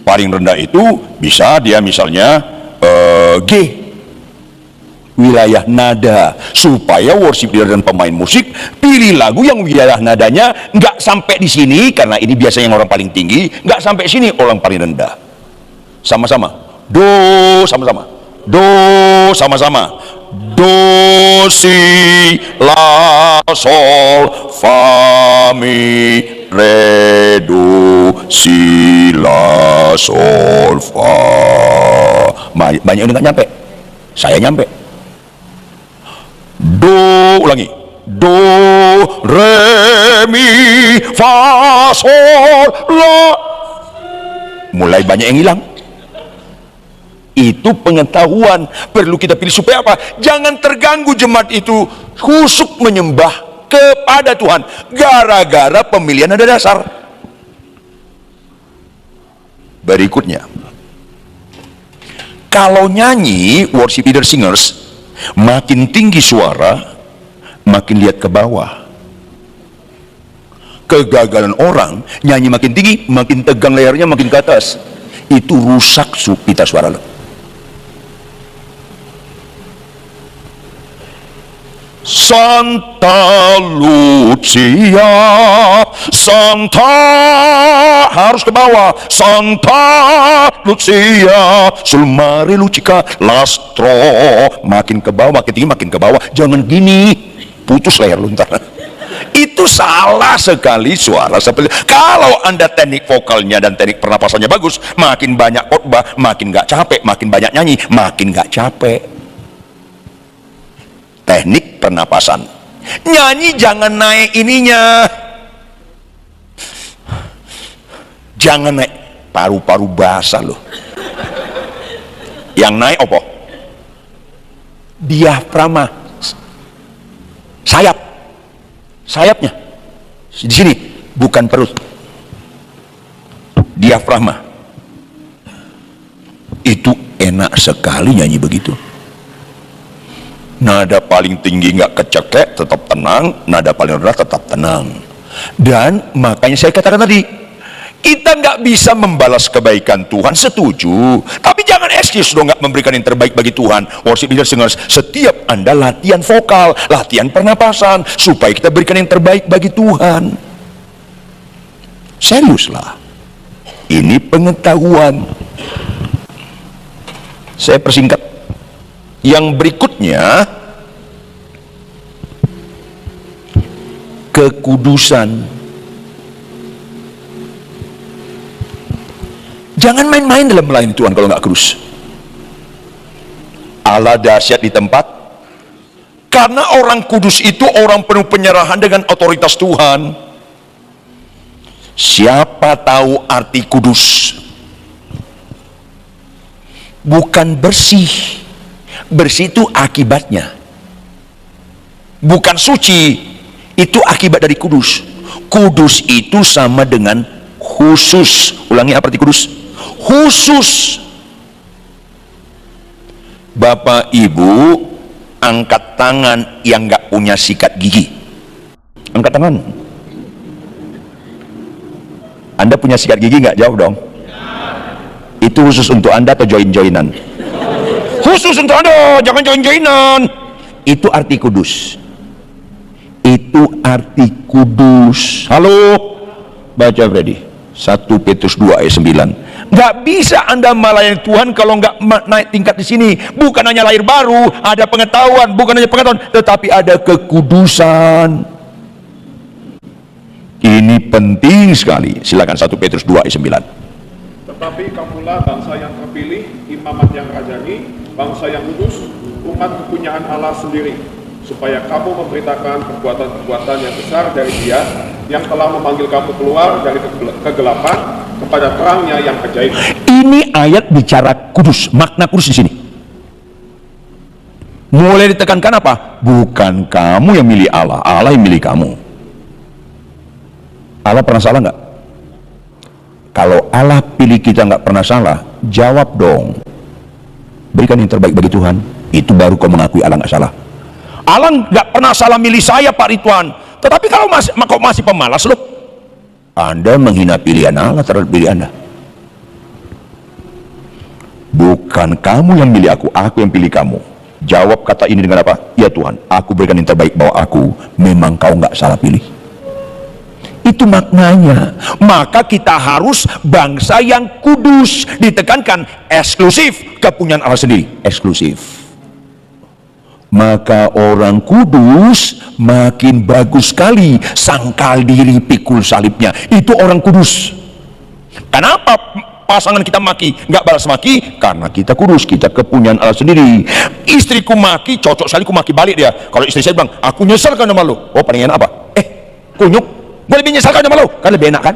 [SPEAKER 1] Paling rendah itu bisa dia misalnya G. Wilayah nada, supaya worship leader dan pemain musik pilih lagu yang wilayah nadanya nggak sampai di sini, karena ini biasanya yang orang paling tinggi, nggak sampai sini orang paling rendah. Sama-sama do, sama-sama do, sama-sama do, si, la, sol, fa, mi, re, do, si, la, sol, fa. Banyak yang nggak nyampe, saya nyampe. Do, ulangi, do, re, mi, fa, sol, la. Mulai banyak yang hilang. Itu pengetahuan perlu kita pilih, supaya apa? Jangan terganggu jemaat itu khusyuk menyembah kepada Tuhan gara-gara pemilihan nada dasar. Berikutnya, kalau nyanyi worship leader singers, makin tinggi suara makin lihat ke bawah. Kegagalan orang nyanyi makin tinggi, makin tegang layarnya, makin ke atas. itu rusak pita suara lo. Santa Lucia, Santa, harus ke bawah. Santa Lucia, sul mare Lucica lastro, makin ke bawah, makin tinggi, makin ke bawah. Jangan gini, putus leher lu ntar. Itu salah sekali suara seperti. Kalau Anda teknik vokalnya dan teknik pernapasannya bagus, makin banyak khotbah, makin gak capek, makin banyak nyanyi, makin gak capek. Teknik pernapasan, nyanyi jangan naik ininya, jangan naik paru-paru basah loh. Yang naik apa? Diafragma, sayapnya di sini, bukan perut. Diafragma itu enak sekali nyanyi begitu. Nada paling tinggi nggak kecekek, tetap tenang. Nada paling rendah tetap tenang. Dan makanya saya katakan tadi, kita nggak bisa membalas kebaikan Tuhan, setuju. Tapi jangan excuse dong nggak memberikan yang terbaik bagi Tuhan. Worship leader singers, setiap Anda latihan vokal, latihan pernapasan, supaya kita berikan yang terbaik bagi Tuhan. Serius lah. Ini pengetahuan. Saya persingkat. Yang berikutnya, kekudusan. Jangan main-main dalam melayani Tuhan kalau nggak kudus. Allah dahsyat di tempat, karena orang kudus itu orang penuh penyerahan dengan otoritas Tuhan. Siapa tahu arti kudus? Bukan bersih. Bersih itu akibatnya, bukan suci. Itu akibat dari kudus. Kudus itu sama dengan khusus. Ulangi, apa arti kudus? Khusus. Bapak Ibu angkat tangan yang nggak punya sikat gigi. Angkat tangan. Anda punya sikat gigi nggak? Jawab dong. Itu khusus untuk Anda atau join-joinan? Khusus untuk Anda, jangan join-joinan. Itu arti kudus. Itu arti kudus. Halo, baca Freddy 1 Petrus 2 ayat 9. Nggak bisa Anda melayani Tuhan kalau nggak naik tingkat di sini. Bukan hanya lahir baru, ada pengetahuan. Bukan hanya pengetahuan, tetapi ada kekudusan. Ini penting sekali. Silakan 1 Petrus 2 ayat 9.
[SPEAKER 2] Tetapi kamulah bangsa yang terpilih, imamat yang rajani, bangsa yang kudus, umat kepunyaan Allah sendiri, supaya kamu memberitakan perbuatan-perbuatan yang besar dari Dia yang telah memanggil kamu keluar dari kegelapan kepada terangnya yang ajaib. Ini ayat bicara kudus, makna kudus di sini. Mulai ditekankan apa? Bukan kamu yang milih Allah, Allah yang milih kamu. Allah pernah salah nggak? Kalau Allah pilih kita nggak pernah salah, jawab dong. Berikan yang terbaik bagi Tuhan. Itu baru kau mengakui Allah nggak salah. Allah nggak pernah salah milih saya, Pak Ridwan. Tetapi kalau kau masih pemalas loh, Anda menghina pilihan Allah terhadap diri Anda. Bukan kamu yang milih aku yang pilih kamu. Jawab kata ini dengan apa? Ya Tuhan, aku berikan yang terbaik bahwa aku memang kau nggak salah pilih. Itu maknanya. Maka kita harus bangsa yang kudus. Ditekankan eksklusif, kepunyaan Allah sendiri, eksklusif. Maka orang kudus makin bagus sekali. Sangkal diri, pikul salibnya, itu orang kudus. Kenapa pasangan kita maki nggak balas maki? Karena kita kudus, kita kepunyaan Allah sendiri. Istriku maki, cocok sekali ku maki balik dia. Kalau istri saya bilang, aku nyesel kan sama lu. Oh, paling enak apa? Kunyuk, gue lebih nyesalkan sama lo, kan lebih enak kan?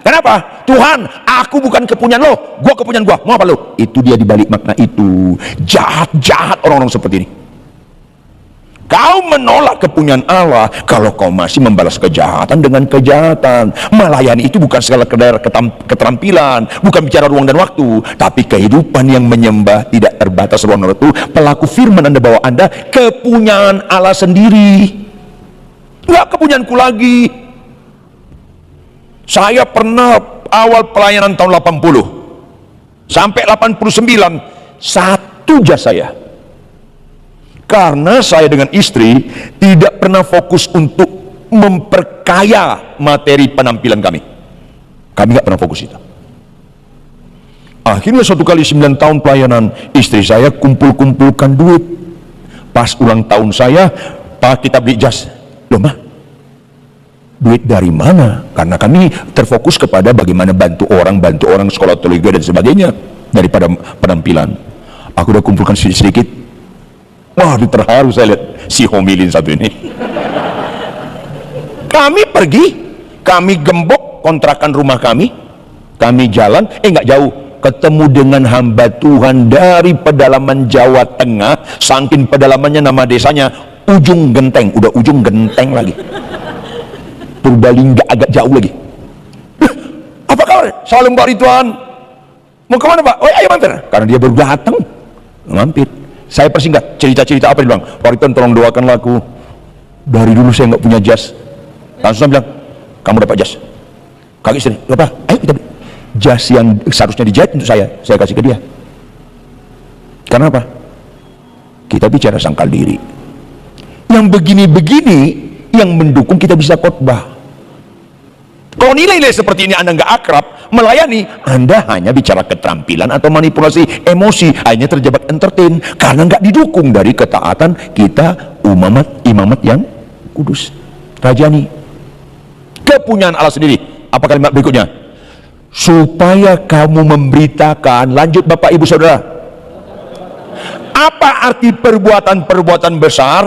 [SPEAKER 2] Kenapa? Tuhan, aku bukan kepunyaan lo, gue kepunyaan gue, mau apa lo? Itu dia dibalik makna itu. Jahat orang-orang seperti ini. Kau menolak kepunyaan Allah kalau kau masih membalas kejahatan dengan kejahatan. Melayani itu bukan segala keterampilan, bukan bicara ruang dan waktu, tapi kehidupan yang menyembah tidak terbatas ruang dan waktu. Pelaku firman Anda bahwa Anda kepunyaan Allah sendiri. Nggak kepunyaanku lagi. Saya pernah awal pelayanan tahun 80,
[SPEAKER 1] sampai 89 satu jas saya. Karena saya dengan istri tidak pernah fokus untuk memperkaya materi penampilan kami. Kami nggak pernah fokus itu. Akhirnya suatu kali 9 tahun pelayanan, istri saya kumpul-kumpulkan duit. Pas ulang tahun saya, Pak, kita beli jas. Loh, Ma, duit dari mana? Karena kami terfokus kepada bagaimana bantu orang sekolah teologi dan sebagainya daripada penampilan. Aku udah kumpulkan sedikit. Wah, terharu saya lihat si homilin satu ini. Kami pergi, kami gembok kontrakan rumah kami jalan, nggak jauh, ketemu dengan hamba Tuhan dari pedalaman Jawa Tengah, saking pedalamannya nama desanya Ujung Genteng, udah Ujung Genteng lagi, Purbalingga agak jauh lagi. Apa kabar? Salam Pak Ridwan. Mau kemana Pak? Oh ayo mampir. Karena dia baru datang, mampir. Saya persingkat cerita-cerita apa, dia bilang, Pak Ridwan tolong doakanlah aku, dari dulu saya nggak punya jas. Langsung saya bilang, kamu dapat jas. Kaki istri, apa? Ayo kita beli jas yang seharusnya dijahit untuk saya kasih ke dia. Karena apa? Kita bicara sangkal diri. Yang begini-begini yang mendukung kita bisa khotbah. Kalau nilai-nilai seperti ini Anda nggak akrab melayani, Anda hanya bicara keterampilan atau manipulasi emosi, hanya terjebak entertain karena nggak didukung dari ketaatan kita imamat yang kudus. Rajani, kepunyaan Allah sendiri. Apa kalimat berikutnya? Supaya kamu memberitakan, lanjut Bapak Ibu Saudara. Apa arti perbuatan-perbuatan besar?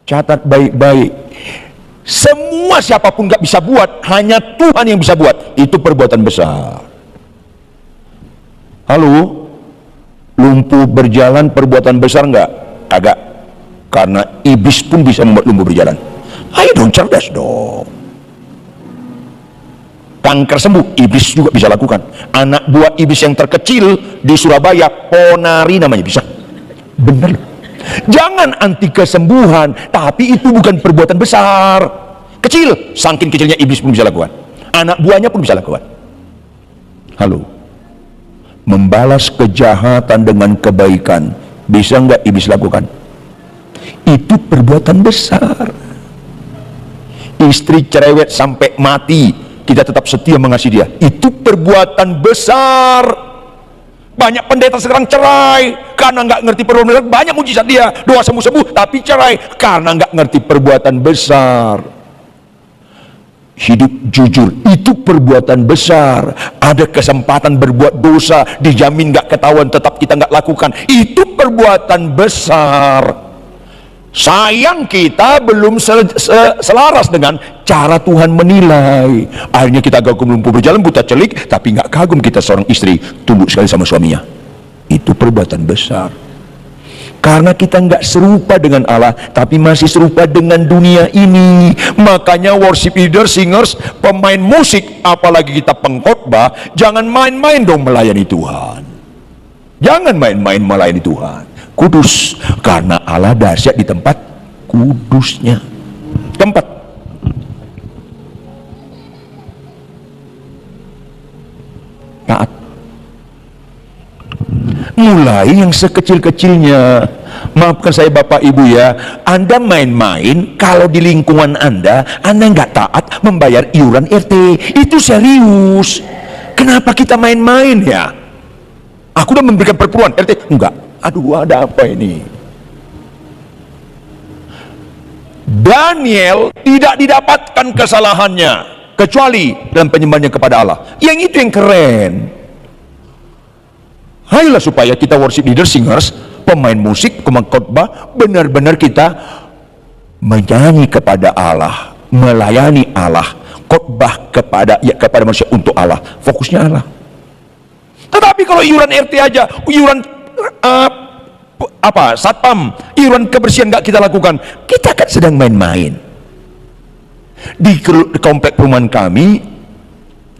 [SPEAKER 1] Catat baik-baik. Semua siapapun nggak bisa buat, hanya Tuhan yang bisa buat. Itu perbuatan besar. Halo, lumpuh berjalan perbuatan besar nggak? Agak. Karena iblis pun bisa membuat lumpuh berjalan. Ayo dong, cerdas dong. Kanker sembuh, iblis juga bisa lakukan. Anak buah iblis yang terkecil di Surabaya, Ponari namanya, bisa. Bener. Jangan anti kesembuhan, tapi itu bukan perbuatan besar. Kecil, saking kecilnya iblis pun bisa lakukan. Anak buahnya pun bisa lakukan. Halo, membalas kejahatan dengan kebaikan, bisa nggak iblis lakukan? Itu perbuatan besar. Istri cerewet sampai mati, kita tetap setia mengasihi dia. Itu perbuatan besar. Banyak pendeta sekarang cerai karena nggak ngerti perbuatan. Banyak mujizat dia, doa sembuh-sembuh, tapi cerai karena nggak ngerti perbuatan besar. Hidup jujur itu perbuatan besar. Ada kesempatan berbuat dosa, dijamin nggak ketahuan, tetap kita nggak lakukan. Itu perbuatan besar. Sayang kita belum selaras dengan cara Tuhan menilai. Akhirnya kita kagum lumpuh berjalan, buta celik, tapi nggak kagum kita seorang istri tunduk sekali sama suaminya. Itu perbuatan besar. Karena kita nggak serupa dengan Allah, tapi masih serupa dengan dunia ini. Makanya worship leader, singers, pemain musik, apalagi kita pengkhotbah, jangan main-main dong melayani Tuhan. Jangan main-main melayani Tuhan. Kudus, karena Allah dahsyat di tempat kudusnya. Tempat taat. Mulai yang sekecil-kecilnya. Maafkan saya Bapak Ibu ya, Anda main-main kalau di lingkungan Anda nggak taat membayar iuran RT. Itu serius. Kenapa kita main-main ya? Aku udah memberikan perpuluhan RT, enggak. Aduh, ada apa ini? Daniel tidak didapatkan kesalahannya kecuali dalam penyembahannya kepada Allah. Yang itu yang keren. Ayolah supaya kita worship leader, singers, pemain musik, khotbah, benar-benar kita menyanyi kepada Allah, melayani Allah, khotbah kepada manusia untuk Allah, fokusnya Allah. Tetapi kalau iuran RT aja, iuran satpam, iuran kebersihan nggak kita lakukan, kita kan sedang main-main. Di komplek perumahan kami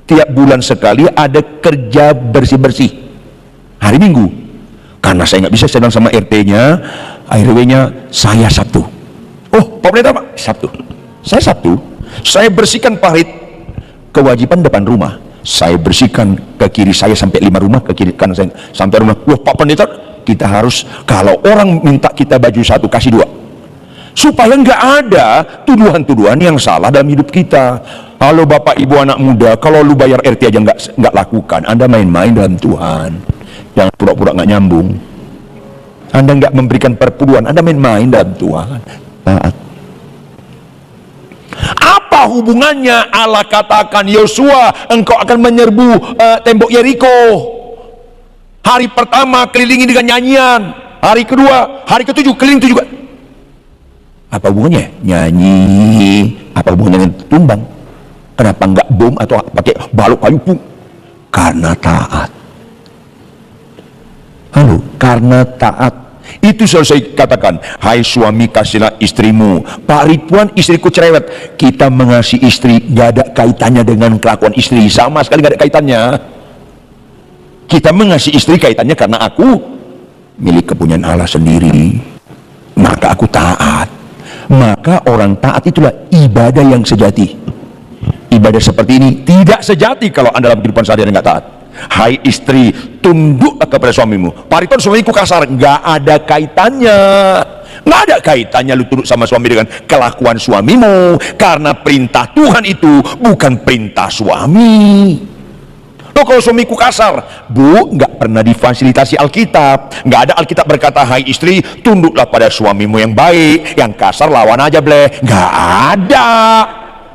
[SPEAKER 1] tiap bulan sekali ada kerja bersih-bersih hari Minggu. Karena saya nggak bisa, saya bilang sama RT-nya, RW-nya, saya Sabtu. Oh, Pak Pendeta Pak, Sabtu. Saya Sabtu, saya bersihkan parit, kewajiban depan rumah. Saya bersihkan ke kiri saya sampai 5 rumah, ke kiri kanan saya sampai rumah. Wah, Pak Pendeta, kita harus, kalau orang minta kita baju 1, kasih 2, supaya nggak ada tuduhan-tuduhan yang salah dalam hidup kita. Halo Bapak Ibu anak muda, kalau lu bayar RT aja nggak lakukan, Anda main-main dalam Tuhan. Jangan pura-pura nggak nyambung. Anda nggak memberikan perpuluhan, Anda main-main dalam Tuhan. Taat. Apa hubungannya Allah katakan, Yosua, engkau akan menyerbu tembok Yeriko. Hari pertama kelilingi dengan nyanyian, hari kedua, hari ketujuh keliling 7 juga. Apa hubungannya? Nyanyi. Apa hubungannya dengan tumbang? Kenapa enggak bom atau pakai balok kayu pun? Karena taat. Halo, karena taat. Itu selalu saya katakan, hai suami kasihlah istrimu. Pak Ridwan, istriku cerewet. Kita mengasihi istri gak ada kaitannya dengan kelakuan istri, sama sekali gak ada kaitannya. Kita mengasihi istri kaitannya karena aku milik kepunyaan Allah sendiri, maka aku taat. Maka orang taat itulah ibadah yang sejati. Ibadah seperti ini tidak sejati kalau Anda dalam kehidupan sehari-hari nggak taat. Hai istri, tunduklah kepada suamimu. Pak Ridwan, suamiku kasar. Nggak ada kaitannya. Nggak ada kaitannya lu tunduk sama suami dengan kelakuan suamimu, karena perintah Tuhan itu bukan perintah suami. Loh, kalau suamiku kasar, Bu, nggak pernah difasilitasi Alkitab. Nggak ada Alkitab berkata, hai istri, tunduklah pada suamimu yang baik, yang kasar lawan aja bleh. Nggak ada.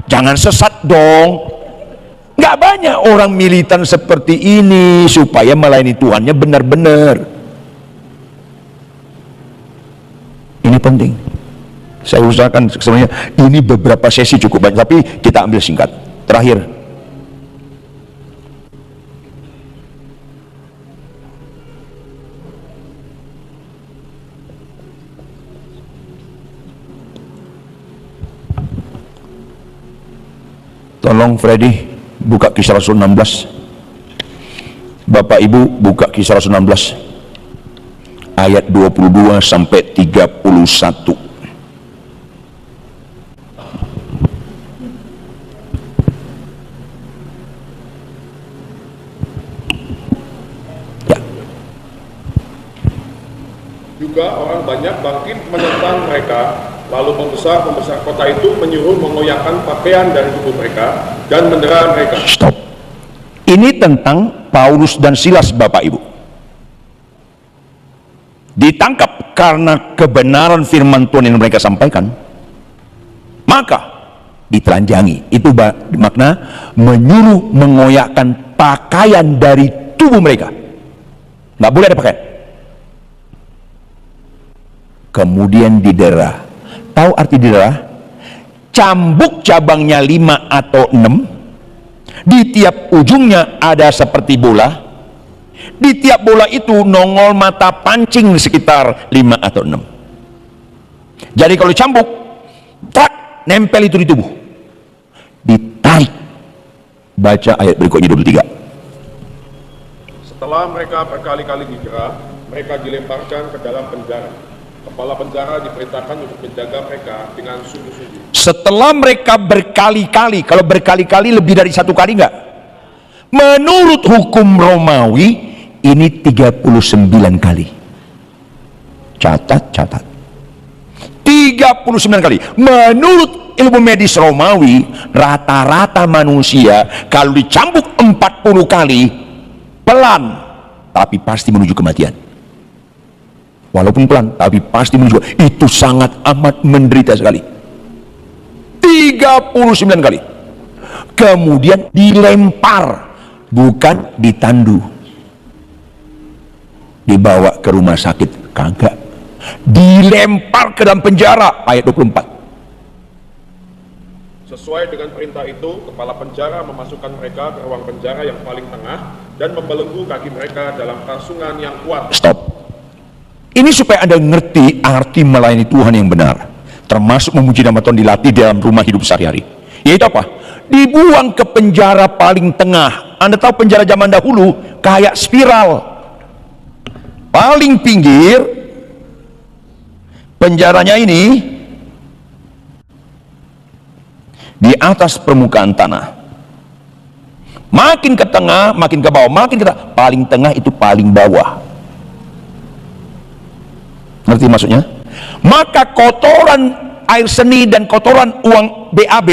[SPEAKER 1] Jangan sesat dong. Nggak banyak orang militan seperti ini supaya melayani Tuhannya benar-benar. Ini penting. Saya usahakan sebenarnya ini beberapa sesi cukup banyak, tapi kita ambil singkat. Terakhir, tolong Freddy buka Kisah Rasul 16. Bapak Ibu buka Kisah Rasul 16 ayat 22 sampai 31. Ya.
[SPEAKER 2] Juga orang banyak bangkit menentang mereka, lalu membesar kota itu, menyuruh mengoyakkan pakaian dari tubuh mereka dan mendera mereka.
[SPEAKER 1] Stop. Ini tentang Paulus dan Silas, Bapak Ibu. Ditangkap karena kebenaran firman Tuhan yang mereka sampaikan, maka ditelanjangi. Itu makna menyuruh mengoyakkan pakaian dari tubuh mereka. Nggak boleh ada pakaian. Kemudian didera. Tahu arti didera? Cambuk cabangnya 5 atau 6, di tiap ujungnya ada seperti bola. Di tiap bola itu nongol mata pancing sekitar 5 atau 6. Jadi kalau cambuk, tak nempel itu di tubuh, ditarik. Baca ayat berikutnya 23.
[SPEAKER 2] Setelah mereka berkali-kali didera, mereka dilemparkan ke dalam penjara. Kepala penjara diperintahkan untuk menjaga mereka dengan sungguh-sungguh.
[SPEAKER 1] Setelah mereka berkali-kali, kalau berkali-kali lebih dari 1 kali enggak? Menurut hukum Romawi, ini 39 kali. Catat. 39 kali. Menurut ilmu medis Romawi, rata-rata manusia kalau dicambuk 40 kali, pelan, tapi pasti menuju kematian. Walaupun pelan, tapi pasti menuju. Itu sangat amat menderita sekali. 39 kali. Kemudian dilempar, bukan ditandu. Dibawa ke rumah sakit, kagak. Dilempar ke dalam penjara, ayat 24.
[SPEAKER 2] Sesuai dengan perintah itu, kepala penjara memasukkan mereka ke ruang penjara yang paling tengah dan membelenggu kaki mereka dalam pasungan yang kuat.
[SPEAKER 1] Stop. Ini supaya Anda ngerti arti melayani Tuhan yang benar, termasuk memuji nama Tuhan dilatih dalam rumah hidup sehari-hari. Yaitu apa? Dibuang ke penjara paling tengah. Anda tahu penjara zaman dahulu kayak spiral. Paling pinggir penjaranya ini di atas permukaan tanah. Makin ke tengah, makin ke bawah, makin ke tengah. Paling tengah itu paling bawah. Ngerti maksudnya? Maka kotoran air seni dan kotoran uang BAB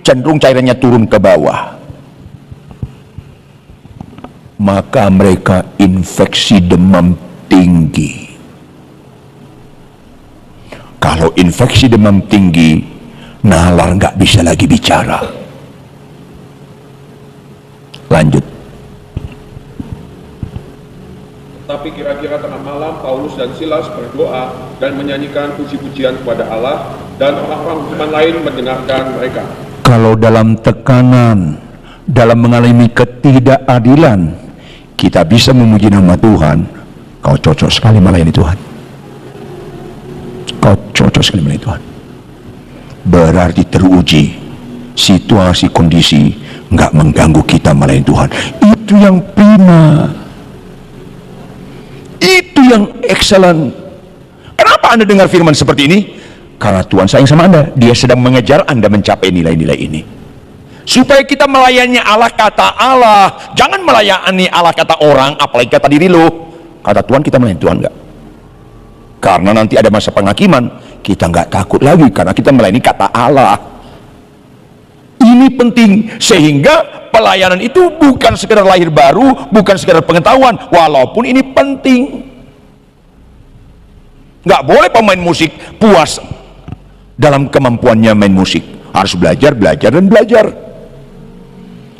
[SPEAKER 1] cenderung cairannya turun ke bawah. Maka mereka infeksi demam tinggi. Kalau infeksi demam tinggi, nalar nggak bisa lagi bicara. Lanjut.
[SPEAKER 2] Tapi kira-kira tengah malam Paulus dan Silas berdoa dan menyanyikan puji-pujian kepada Allah, dan orang-orang beriman lain mendengarkan mereka.
[SPEAKER 1] Kalau dalam tekanan, dalam mengalami ketidakadilan, kita bisa memuji nama Tuhan, kau cocok sekali melayani Tuhan. Kau cocok sekali melayani Tuhan. Berarti teruji, situasi kondisi nggak mengganggu kita melayani Tuhan. Itu yang prima, itu yang excellent. Kenapa Anda dengar firman seperti ini? Karena Tuhan sayang sama Anda. Dia sedang mengejar Anda mencapai nilai-nilai ini, supaya kita melayani Allah kata Allah. Jangan melayani Allah kata orang, apalagi kata diri lo. Kata Tuhan, kita melayani Tuhan nggak? Karena nanti ada masa penghakiman, kita nggak takut lagi karena kita melayani kata Allah. Ini penting, sehingga pelayanan itu bukan sekedar lahir baru, bukan sekedar pengetahuan, walaupun ini penting. Nggak boleh pemain musik puas dalam kemampuannya main musik. Harus belajar, belajar, dan belajar.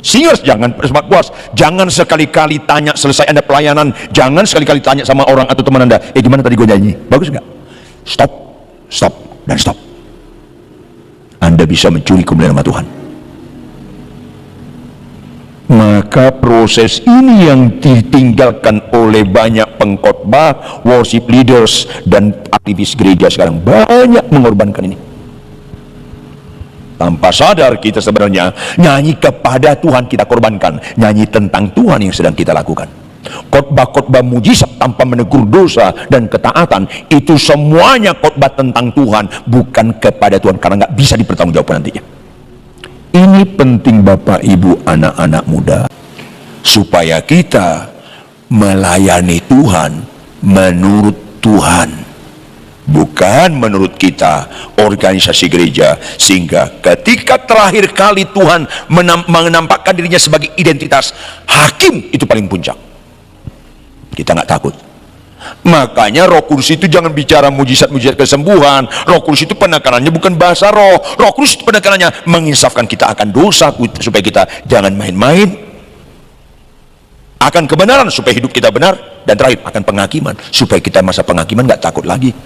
[SPEAKER 1] Singers jangan puas, jangan sekali-kali tanya selesai Anda pelayanan, jangan sekali-kali tanya sama orang atau teman Anda, gimana tadi gue nyanyi, bagus nggak? Stop, stop, dan stop. Anda bisa mencuri kemuliaan nama Tuhan. Maka proses ini yang ditinggalkan oleh banyak pengkhotbah, worship leaders, dan aktivis gereja sekarang, banyak mengorbankan ini. Tanpa sadar kita sebenarnya nyanyi kepada Tuhan kita korbankan, nyanyi tentang Tuhan yang sedang kita lakukan. Khotbah-khotbah mujizat tanpa menegur dosa dan ketaatan, itu semuanya khotbah tentang Tuhan, bukan kepada Tuhan, karena nggak bisa dipertanggungjawabkan nantinya. Ini penting Bapak Ibu anak-anak muda, supaya kita melayani Tuhan menurut Tuhan, bukan menurut kita organisasi gereja. Sehingga ketika terakhir kali Tuhan menampakkan dirinya sebagai identitas hakim, itu paling puncak, kita nggak takut. Makanya Roh Kudus itu jangan bicara mujizat-mujizat kesembuhan. Roh Kudus itu penekanannya bukan bahasa roh. Roh Kudus itu penekanannya menginsafkan kita akan dosa, supaya kita jangan main-main, akan kebenaran supaya hidup kita benar, dan terakhir akan penghakiman supaya kita masa penghakiman nggak takut lagi.